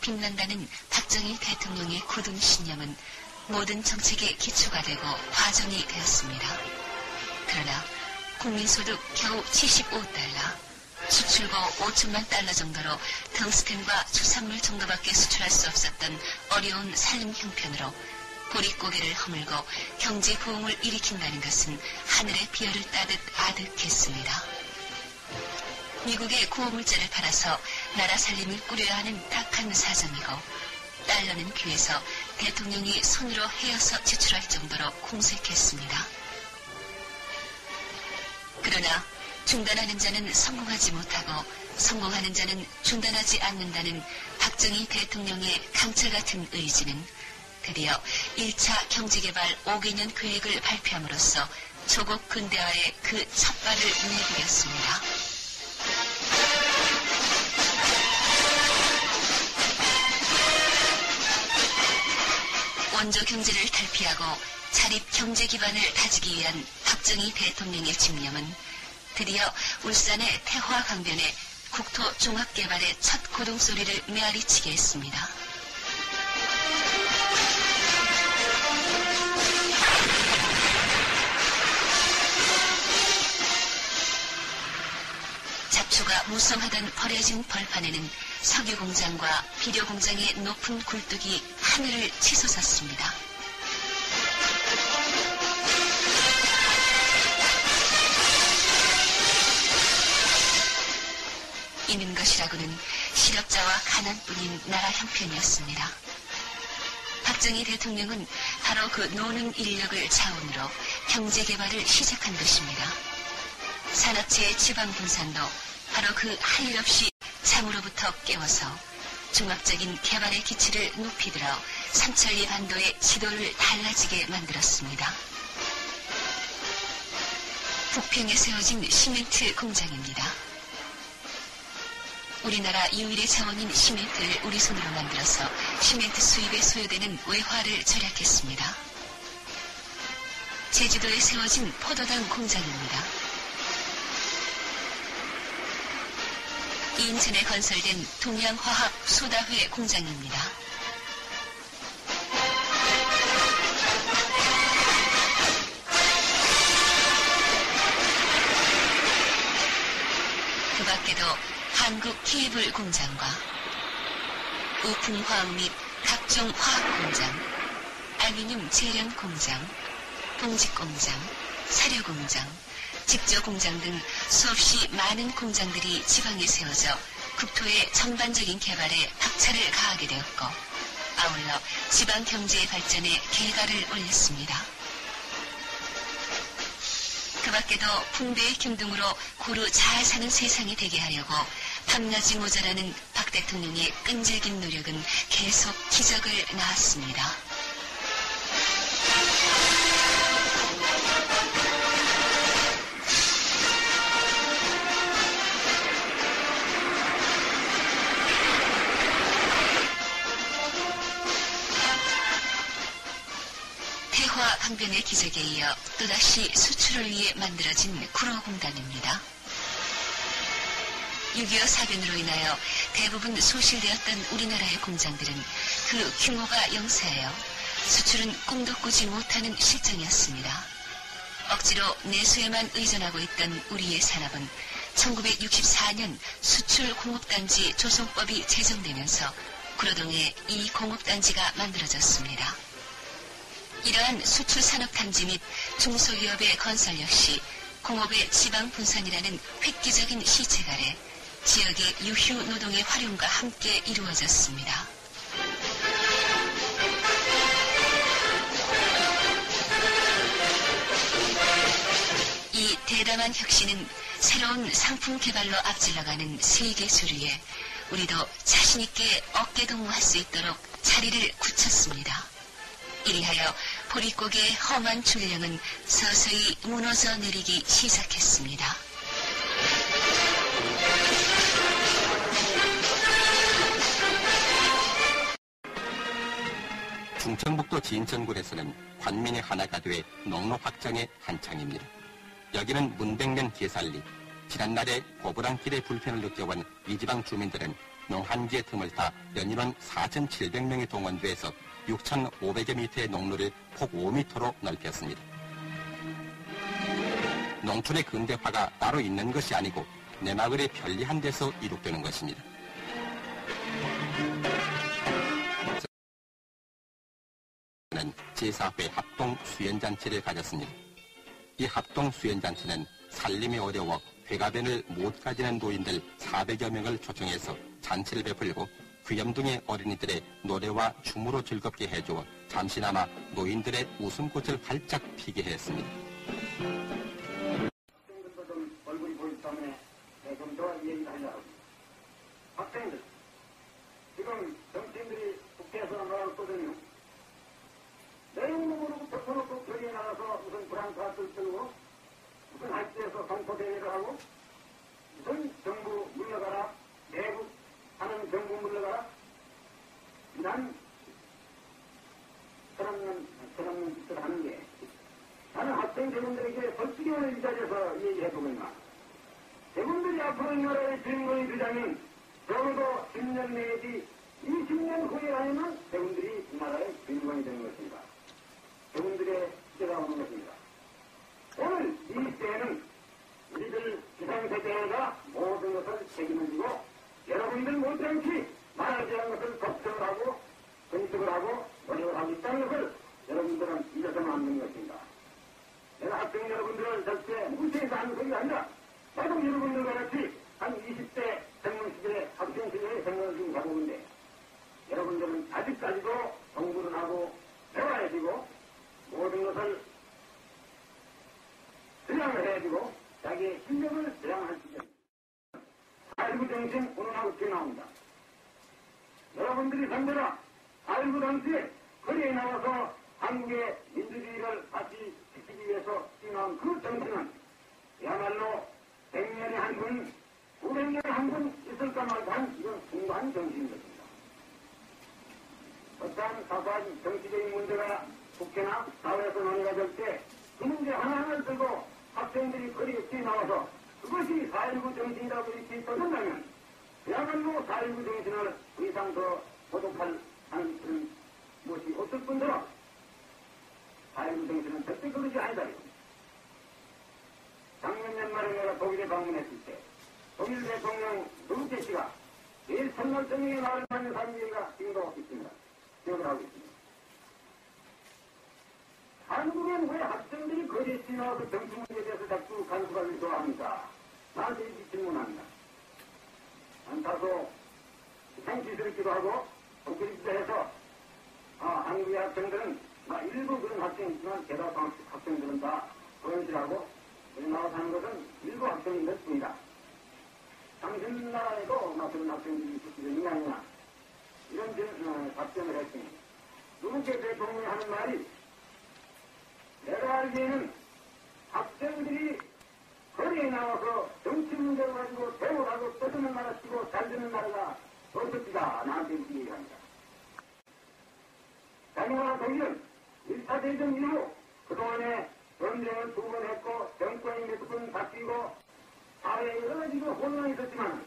빛난다는 박정희 대통령의 굳은 신념은 모든 정책의 기초가 되고 화정이 되었습니다. 그러나 국민소득 겨우 75달러, 수출고 5천만 달러 정도로 텅스텐과 수산물 정도밖에 수출할 수 없었던 어려운 살림 형편으로 보릿고개를 허물고 경제 부흥을 일으킨다는 것은 하늘의 비열을 따듯 아득했습니다. 미국의 구호물자를 팔아서 나라 살림을 꾸려야 하는 딱한 사정이고 달러는 귀에서 대통령이 손으로 헤어서 제출할 정도로 궁색했습니다. 그러나 중단하는 자는 성공하지 못하고 성공하는 자는 중단하지 않는다는 박정희 대통령의 강철 같은 의지는 드디어 1차 경제개발 5개년 계획을 발표함으로써 조국 근대화의 그 첫발을 내디뎠습니다. 원조 경제를 탈피하고 자립 경제 기반을 다지기 위한 박정희 대통령의 집념은 드디어 울산의 태화 강변에 국토 종합개발의 첫 고동소리를 메아리치게 했습니다. 잡초가 무성하던 버려진 벌판에는 석유 공장과 비료 공장의 높은 굴뚝이 하늘을 치솟았습니다. 있는 것이라고는 실업자와 가난뿐인 나라 형편이었습니다. 박정희 대통령은 바로 그 노는 인력을 자원으로 경제개발을 시작한 것입니다. 산업체의 지방분산도 바로 그 할 일 없이 잠으로부터 깨워서 종합적인 개발의 기치를 높이 들어 삼천리 반도의 지도를 달라지게 만들었습니다. 북평에 세워진 시멘트 공장입니다. 우리나라 유일의 자원인 시멘트를 우리 손으로 만들어서 시멘트 수입에 소요되는 외화를 절약했습니다. 제주도에 세워진 포도당 공장입니다. 인천에 건설된 동양화학 소다회 공장입니다. 그 밖에도 한국 케이블 공장과 우풍화학 및 각종 화학 공장, 알루미늄 제련 공장, 봉직 공장, 사료 공장, 직조 공장 등 수없이 많은 공장들이 지방에 세워져 국토의 전반적인 개발에 박차를 가하게 되었고, 아울러 지방 경제의 발전에 개가를 올렸습니다. 그 밖에도 풍배의 균등으로 고루 잘 사는 세상이 되게 하려고 밤낮이 모자라는 박 대통령의 끈질긴 노력은 계속 기적을 낳았습니다. 태화 강변의 기적에 이어 또다시 수출을 위해 만들어진 구로공단입니다. 6.25 사변으로 인하여 대부분 소실되었던 우리나라의 공장들은 그 규모가 영세하여 수출은 꿈도 꾸지 못하는 실정이었습니다. 억지로 내수에만 의존하고 있던 우리의 산업은 1964년 수출공업단지 조성법이 제정되면서 구로동에 이 공업단지가 만들어졌습니다. 이러한 수출산업단지 및 중소기업의 건설 역시 공업의 지방분산이라는 획기적인 시책 아래 지역의 유휴 노동의 활용과 함께 이루어졌습니다. 이 대담한 혁신은 새로운 상품 개발로 앞질러가는 세계 수류에 우리도 자신있게 어깨동무할 수 있도록 자리를 굳혔습니다. 이리하여 보릿고개의 험한 출령은 서서히 무너져 내리기 시작했습니다. 충청북도 진천군에서는 관민이 하나가 돼 농로 확장의 한창입니다. 여기는 문백년 개살리, 지난날에 고부랑길의 불편을 느껴온 이 지방 주민들은 농한기의 틈을 타 연인원 4,700명이 동원돼서 6,500여 미터의 농로를 폭 5미터로 넓혔습니다. 농촌의 근대화가 따로 있는 것이 아니고 내 마을의 편리한 데서 이룩되는 것입니다. 제4회 합동 수연잔치를 가졌습니다. 이 합동 수연잔치는 살림이 어려워 회가변을 못 가지는 노인들 400여 명을 초청해서 잔치를 베풀고 귀염둥이 어린이들의 노래와 춤으로 즐겁게 해주어 잠시나마 노인들의 웃음꽃을 활짝 피게 했습니다. 얼굴이 보이기 때문에 좀 더 얘기를 하려고 합니다. 학생들, 지금 정치인들이 국회에서 나왔거든요. 내용도 모르고 덮어놓고 결의에 나가서 무슨 불안카드를 들고 무슨 학교에서 선포대회를 하고 무슨 정부 물러가라, 내국 하는 정부 물러가라. 난 저런 짓을 하는 게 나는 학생 대원들에게 솔직히 오늘 이 자리에서 얘기해보겠나. 대원들이 앞으로 이 나라의 주인공이 되자면 적어도 10년 내지 20년 후에 아니면 대원들이 이 나라의 주인공이 되는 것입니다. 대원들의 시대가 오는 것입니다. 오늘 이 시대에는 우리들 기상세대가 모두 것을 책임을 지고 여러분들 못지않게 말하지 않은 것을 걱정을 하고 분석을 하고 노력을 하고 있다는 것을 여러분들은 잊어서는 안 되는 것입니다. 내가 학생 여러분들을 절대 무시해서 하는 것이 아니라 나도 여러분들과 같이 한 20대 젊은 시절에 학생 시절에 생각을 지금 가고 있는데 여러분들은 아직까지도 공부를 하고 배워야 되고 모든 것을 수양을 해야 되고 자기의 실력을 수양할 수 있습니다. 4.19 정신 운운하고 나옵니다. 여러분들이 상대라 4.19 당시에 거리에 나와서 한국의 민주주의를 다시 지키기 위해서 뛰어난 그 정신은 그야말로 100년에 한 분, 500년에 한 분 있을까 말까 한 이런 숭고한 정신인 것입니다. 어떠한 사소한 정치적인 문제가 국회나 사회에서 논의가 될 때 그 문제 하나하나를 들고 학생들이 거리에 뛰어나와서 그것이 4.19 정신이라고 이렇게 떠든다면 그야말로 4.19 정신을 더 이상 더 보독할 하는 그런 무엇이 없을 뿐더러 4.19 정신은 절대 그것이 아니다. 작년 연말에 내가 독일에 방문했을 때 독일 대통령 루테 씨가 매일 첫날 저녁에 나를 만난 사람들과 지금도 있습니다. 기억을 하고 있습니다. 한국엔 왜 학생들이 거리에 뛰어나와서 정치 문제에 대해서 자꾸 간섭하기 좋아합니까? 나한테 이렇게 질문합니다. 난 다소 생치스럽기도 하고 독일이기도 해서 한국의 학생들은 일부 그런 학생이 있지만 대다수 학생들은 다 그런지라고 나와서 하는 것은 일부 학생인 것뿐이다. 당신 나라에도 그런 학생들이 있을 게 아니냐 이런 답변을 했으니 누구께 대통령이 하는 말이 내가 알기에는 학생들이 거리에 나와서 정치 문제를 가지고 대우를 하고 떠드는 나라 치고 잘 되는 나라가 없었다. 나한테 이렇게 얘기합니다. 자기나라 독일은 1차 대전 이후 그동안에 전쟁을 2번 했고 정권이 몇 번 바뀌고 사회에 여러 가지 혼란이 있었지만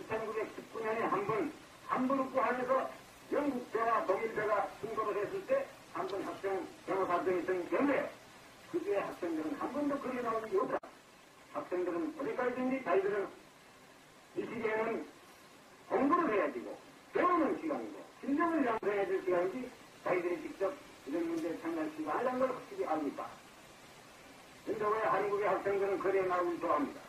1919년에 한 번 함부르크 안에서 영국배와 독일배가 충돌을 했을 때 한 번 학생 영어사정이 있던 경우에 그 뒤에 학생들은 한 번도 거리에 나온 적이 없다. 학생들은 어디까지든지 자기들은 이 시기에는 공부를 해야 되고 배우는 시간이고 실력을 양성해야 될 시간이지 자기들이 직접 이런 문제에 참여하지 않는 걸 확실히 알고 있다. 그런데 왜 한국의 학생들은 거리에 나오기 좋아합니다.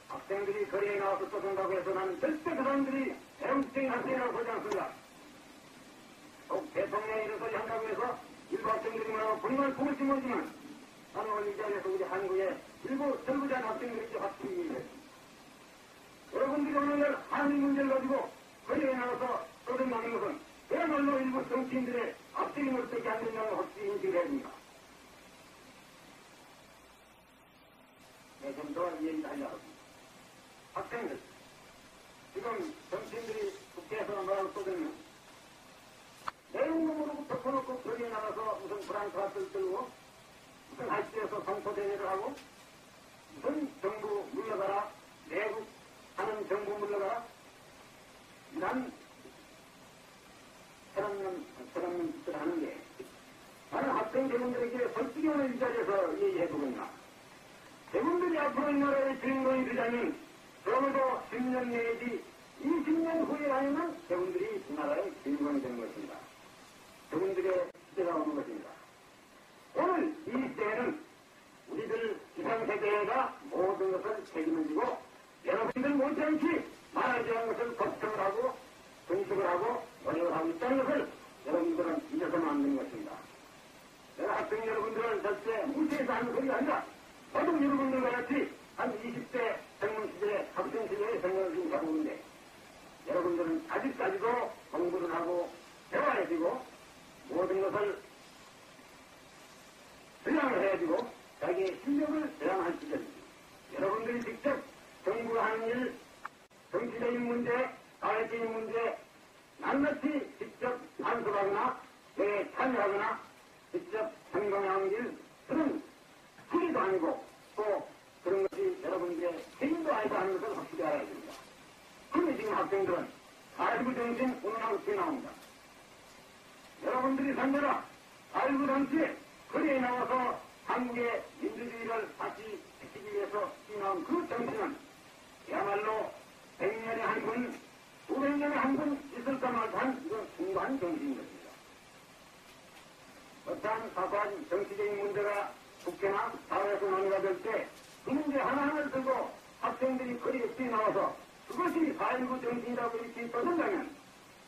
학생들이 거리에 나와서 떠든다고 해서 나는 절대 그 사람들이 대형적인 학생이라고 보지 않습니다. 꼭 대통령이 이런 소리 한다고 해서 일부 학생들이 뭐라고 본인을 보을지 모르지만 나는 오늘 이 자리에서 우리 한국의 일부 전부자 학생들이 확실히 얘기했습니다. 여러분들이 오늘 한일 문제를 가지고 거리에 나와서 떠든다는 것은 그야말로 일부 정치인들의 앞세임을 쓰지 않는다는 확실히 인식을 해야 됩니다. 네, 좀 더 얘기를 하려고 합니다. 학생들, 지금 정치인들이 국회에서 뭐라고 떠들면 내용으로부터 퍼놓고 거리에 나가서 무슨 브랑크라스를 들고 무슨 할지에서 선포대회를 하고 무슨 정부 물러가라, 내국 하는 정부 물러가라 이런 저런 짓을 하는 게 나는 학생 대원들에게 솔직히 오늘 이 자리에서 얘기해보겠나. 대원들이 앞으로 이 나라의 주인공이 되자면 적어도 10년 내지 20년 후에 아니면 대원들이 이 나라의 주인공이 되는 것입니다. 대원들의 시대가 오는 것입니다. 오늘 이 시대에는 우리들 기성세대가 모든 것을 책임을 지고 여러분들 못지않게 말하지 않은 것을 걱정을 하고 분석을 하고 노력을 하고 있다는 것을 여러분들은 잊어서는 안 되는 것입니다. 내가 학생 여러분들은 절대 무시해서 하는 소리가 아니라 모든 여러분들과 같이 한 20대 젊은 시절에 학생 시절에 생각을 지금 가고 있는데 여러분들은 아직까지도 공부를 하고 배워야 되고 모든 것을 수양을 해야 되고 자기의 실력을 수양할 수 있습니다. 여러분들이 직접 정부가 하는 일, 정치적인 문제, 사회적인 문제 낱낱이 직접 간섭하거나 왜 참여하거나 직접 행동하는 일 그런 소리도 아니고 또 그런 것이 여러분들의 책임도 아니다 하는 것을 확실히 알아야 됩니다. 그런데 지금 학생들은 4.19 정신 운운하고 나옵니다. 여러분들이 상대라 4.19 당시에 거리에 나와서 한국의 민주주의를 다시 지키기 위해서 하나하나를 들고 학생들이 거리에 뛰어나와서 그것이 4.19 정신이라고 이렇게 떠든다면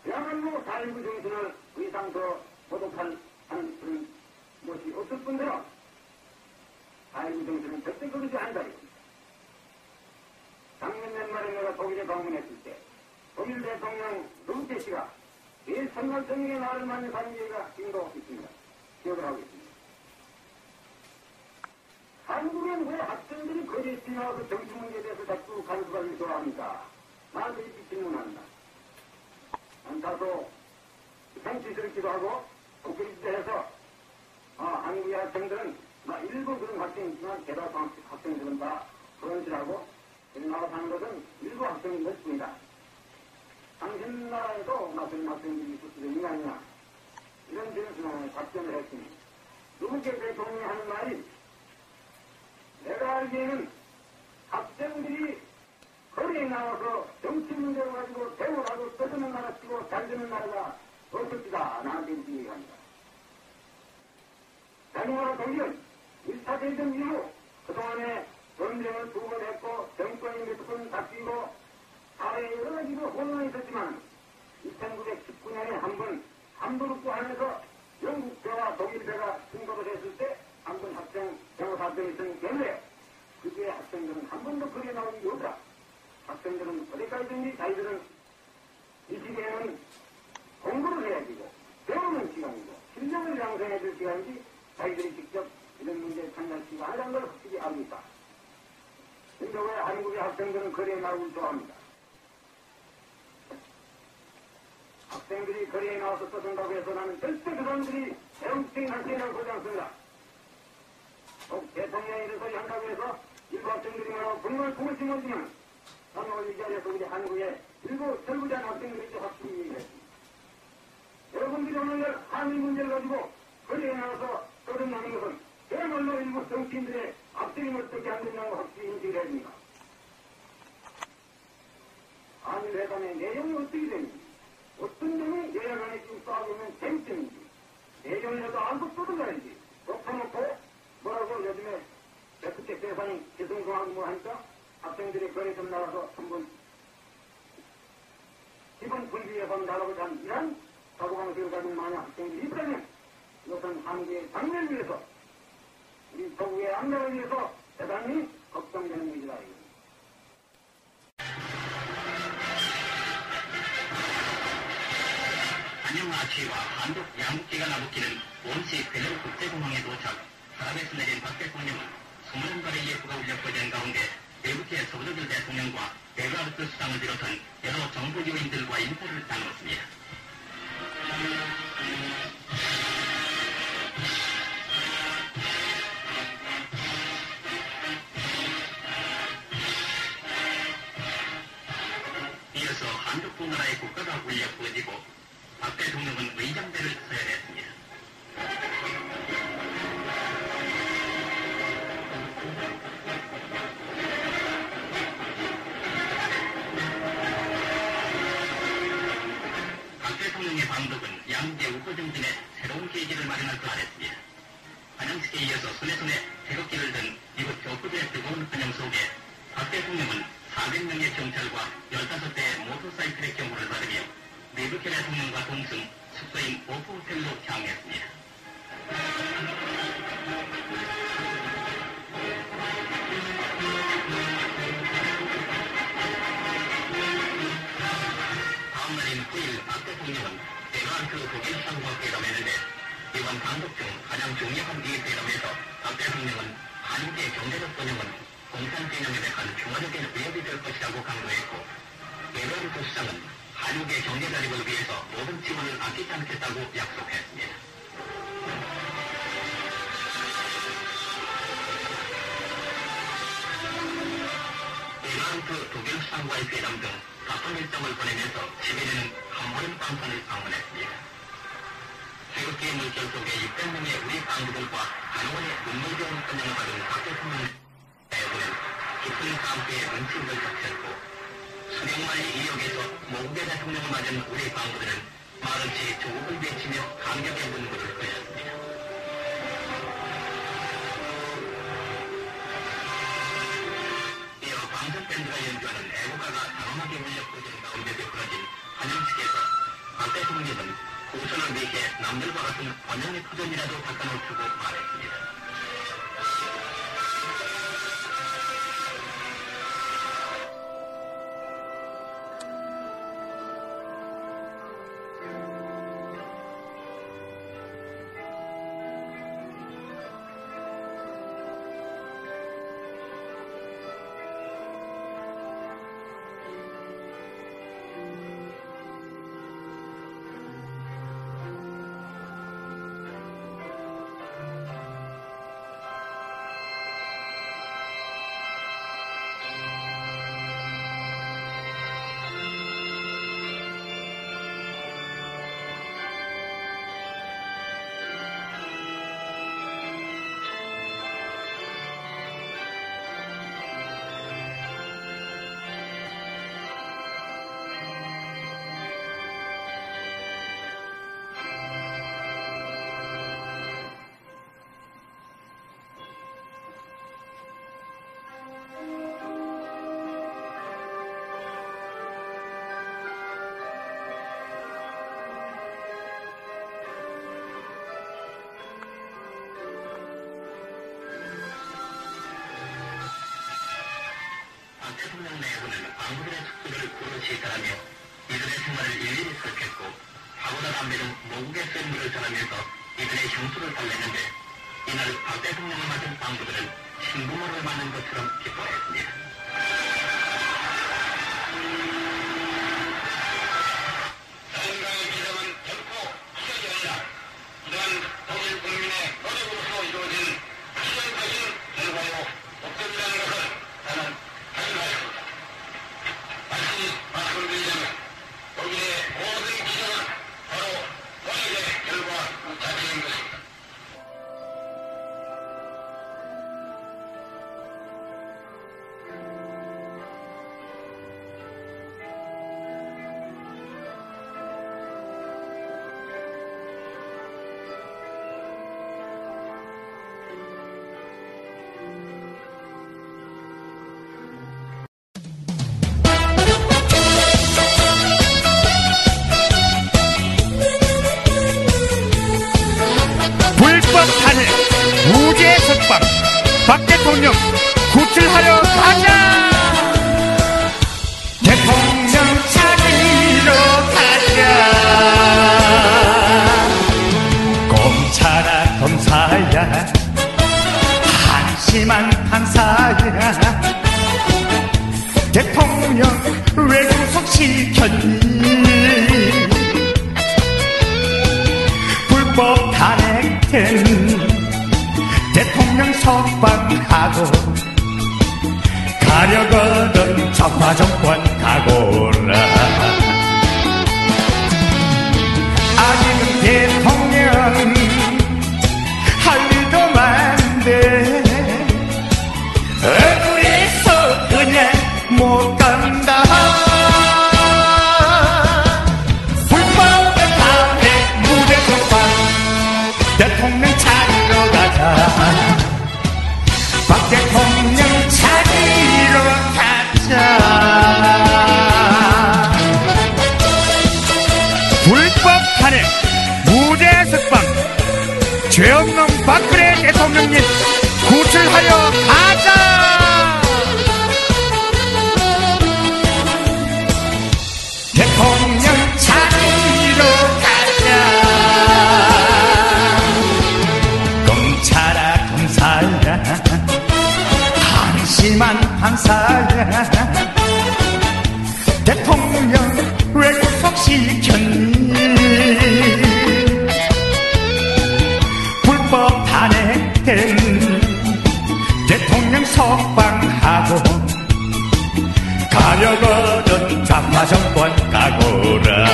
그야말로 4.19 정신을 그 이상 더 모독한 그런 것이 없을 뿐더러 4.19 정신은 절대 그러지 않다. 작년 연말에 내가 독일에 방문했을 때 독일 대통령 루테 씨가 제일 첫날 저녁에 나를 만나 가는 얘기가 지금도 있습니다. 기억을 하고 있습니다. 한국엔 왜 학생들이 거리에 뛰어나와서 정치 문제에 대해서 자꾸 간섭하기 좋아합니까? 나한테 이렇게 질문한다. 난 다소 생치스럽기도 하고 그렇기도 해서 한국의 학생들은 일부 그런 학생이 있지만 대다수 학생들은 다 그런 짓하고 나와서 하는 것은 일부 학생인 것입니다. 당신 나라에도 그런 학생들이 있을 수도 있는 거 아니냐 이런 질문에 답변을 했으니 누구께 대통령이 하는 말이 내가 알기에는 학생들이 거리에 나와서 정치 문제를 가지고 대우하고 떠드는 나라 치고 잘 되는 나라가 없을지다 나한테 이렇게 얘기합니다. 자기나라 독일은 1차 대전 이후 그동안에 전쟁을 2번 했고 정권이 몇 번 바뀌고 사회에 여러 가지로 혼란이 있었지만 1919년에 한번 함부르크 안에서 영국배와 독일배가 충돌을 했을 때 한 번 영어사병이 있었기 때문에 그때 학생들은 한 번도 거리에 나온 일이 없다. 학생들은 어디까지든지 자기들은 이 시기에는 공부를 해야 되고 배우는 시간이고 실력을 양성해 줄 시간이지 자기들이 직접 이런 문제에 참여하지 않은 걸 확실히 알고 있다. 그런데 왜 한국의 학생들은 거리에 나오기 좋아합니다. 학생들이 거리에 나와서 떠든다고 해서 나는 절대 그 사람들이 대응적인 학생이라고 보지 않습니다. 대통령이 이래서 한다고 해서 일부 학생들이 말하고 분노를 품을지 모르지만 나는 오늘 이 자리에서 우리 한국의 일부 절부자한 학생들이 확실히 얘기했습니다. 여러분들이 오늘 한일 문제를 가지고 거리에 나와서 떠든다는 것은 그야말로 일부 정치인들의 앞세임을 어떻게 안 된다고 확실히 인식을 해야 됩니다. 한일 회담의 내용이 어떻게 되는지 어떤 점이 여야 간에 지금 싸우고 있는 쟁점인지 내용이라도 알고 떠들어야지 덮어놓고 뭐라고 요즘에 백두책 세상이 기승성하고 뭐 하니까 학생들이 거리에 좀 나가서 한번 기본 분리해서 나가고자 하는 이런 사고방식을 가진 만약 학생들이 있다면 이것은 한국의 장래를 위해서 우리 조국의 안녕을 위해서 대단히 걱정되는 일이다. 안녕하시와 한국 양국기가 나붙기는 온시 괴력 국제공항에 도착 사람에서 내린 박 대통령은 20발의 예쁘가 울려 퍼진 가운데 외국의 서부조들 대통령과 베가르트 수상을 비롯한 여러 정부 요인들과 인사를 나눴습니다. 이어서 한국 두 나라의 국가가 울려 퍼지고 박 대통령은 의장대를 서열했습니다. 박 대통령의 방북은 양국의 우호정진에 새로운 계기를 마련할 듯 했습니다. 환영식에 이어서 손에 태극기를 든 미국 교포들의 뜨거운 환영 속에 박 대통령은 400명의 경찰과 15대의 모터사이클의 경호를 받으며 미국의 대통령과 동승 숙소인 오프 호텔로 향했습니다. 다음 날인 9일 박 대통령은 베가르트 독일 상과 회담했는데 이번 방북 중 가장 중요한 이 회담에서 박 대통령은 한국의 경제적 번영은 공산 개념에 대한 평화적인 위협이 될 것이라고 강조했고 베가르트 수상은 한국의 경제 자립을 위해서 모든 지원을 아끼지 않겠다고 약속했습니다. 베가르트 독일 수상과의 회담 등 각종 일정을 보내면서 11일은 한보름 방산을 방문했습니다. 태극기의 물결 속에 600명의 우리 강부들과 한원의 눈물겨운 환영을 받은 박 대통령의 대부는 깊은 감회의 눈치를 닥쳤고 수령말 2역에서 모국의 대통령을 맞은 우리 강부들은 말없이 조국을 외치며 감격의 눈물을 흘렸습니다. 대통령은 고선을 내게 남들과 같은 번영의 투전이라도 닦아놓추고 말했습니다. 대통령 내부는 광부들의 특수를 고르시 전하며 이들의 생활을 일일이 설득했고 사고나 담배 등 모국의 선물을 전하면서 이들의 형수를 달랬는데 이날 박 대통령을 맞은 광부들은 신부모를 맞는 것처럼 기뻐했습니다. 자연강의 비상은 결코 시작이 아니라 이러한 독일 국민의 노력으로서 이루어진 시장적인 결과요 목적이라는 것을 나는 확인하였습니다. 다시 말씀드리자면 독일의 모든 기적은 바로 독일의 결과 자체인 것입니다. 무죄 석방 박 대통령 구출하러 가자. 대통령 찾으러 가자. 검찰아 검사야 한심한 판사야 대통령 왜 구속시켰니. 불법 탄핵된 대통령 석방하고 가려거든 좌파 정권 가고라. 아직은 대통령 할 일도 많은데 억울해서 그냥 못 간다. 불법 탄핵 무죄 석방 대통령 찾으러 가자. 박 대통령 찾으러 가자. 불법 탄핵 무죄 석방 죄 없는 박근혜 대통령님 구출하려 가자. 대통령 찾으러 가자. 검찰아 검사야 한심한 판사야 대통령 왜 구속시켰니. 불법 탄핵된 대통령 석방하고 가려거든 좌파 정권 가고라.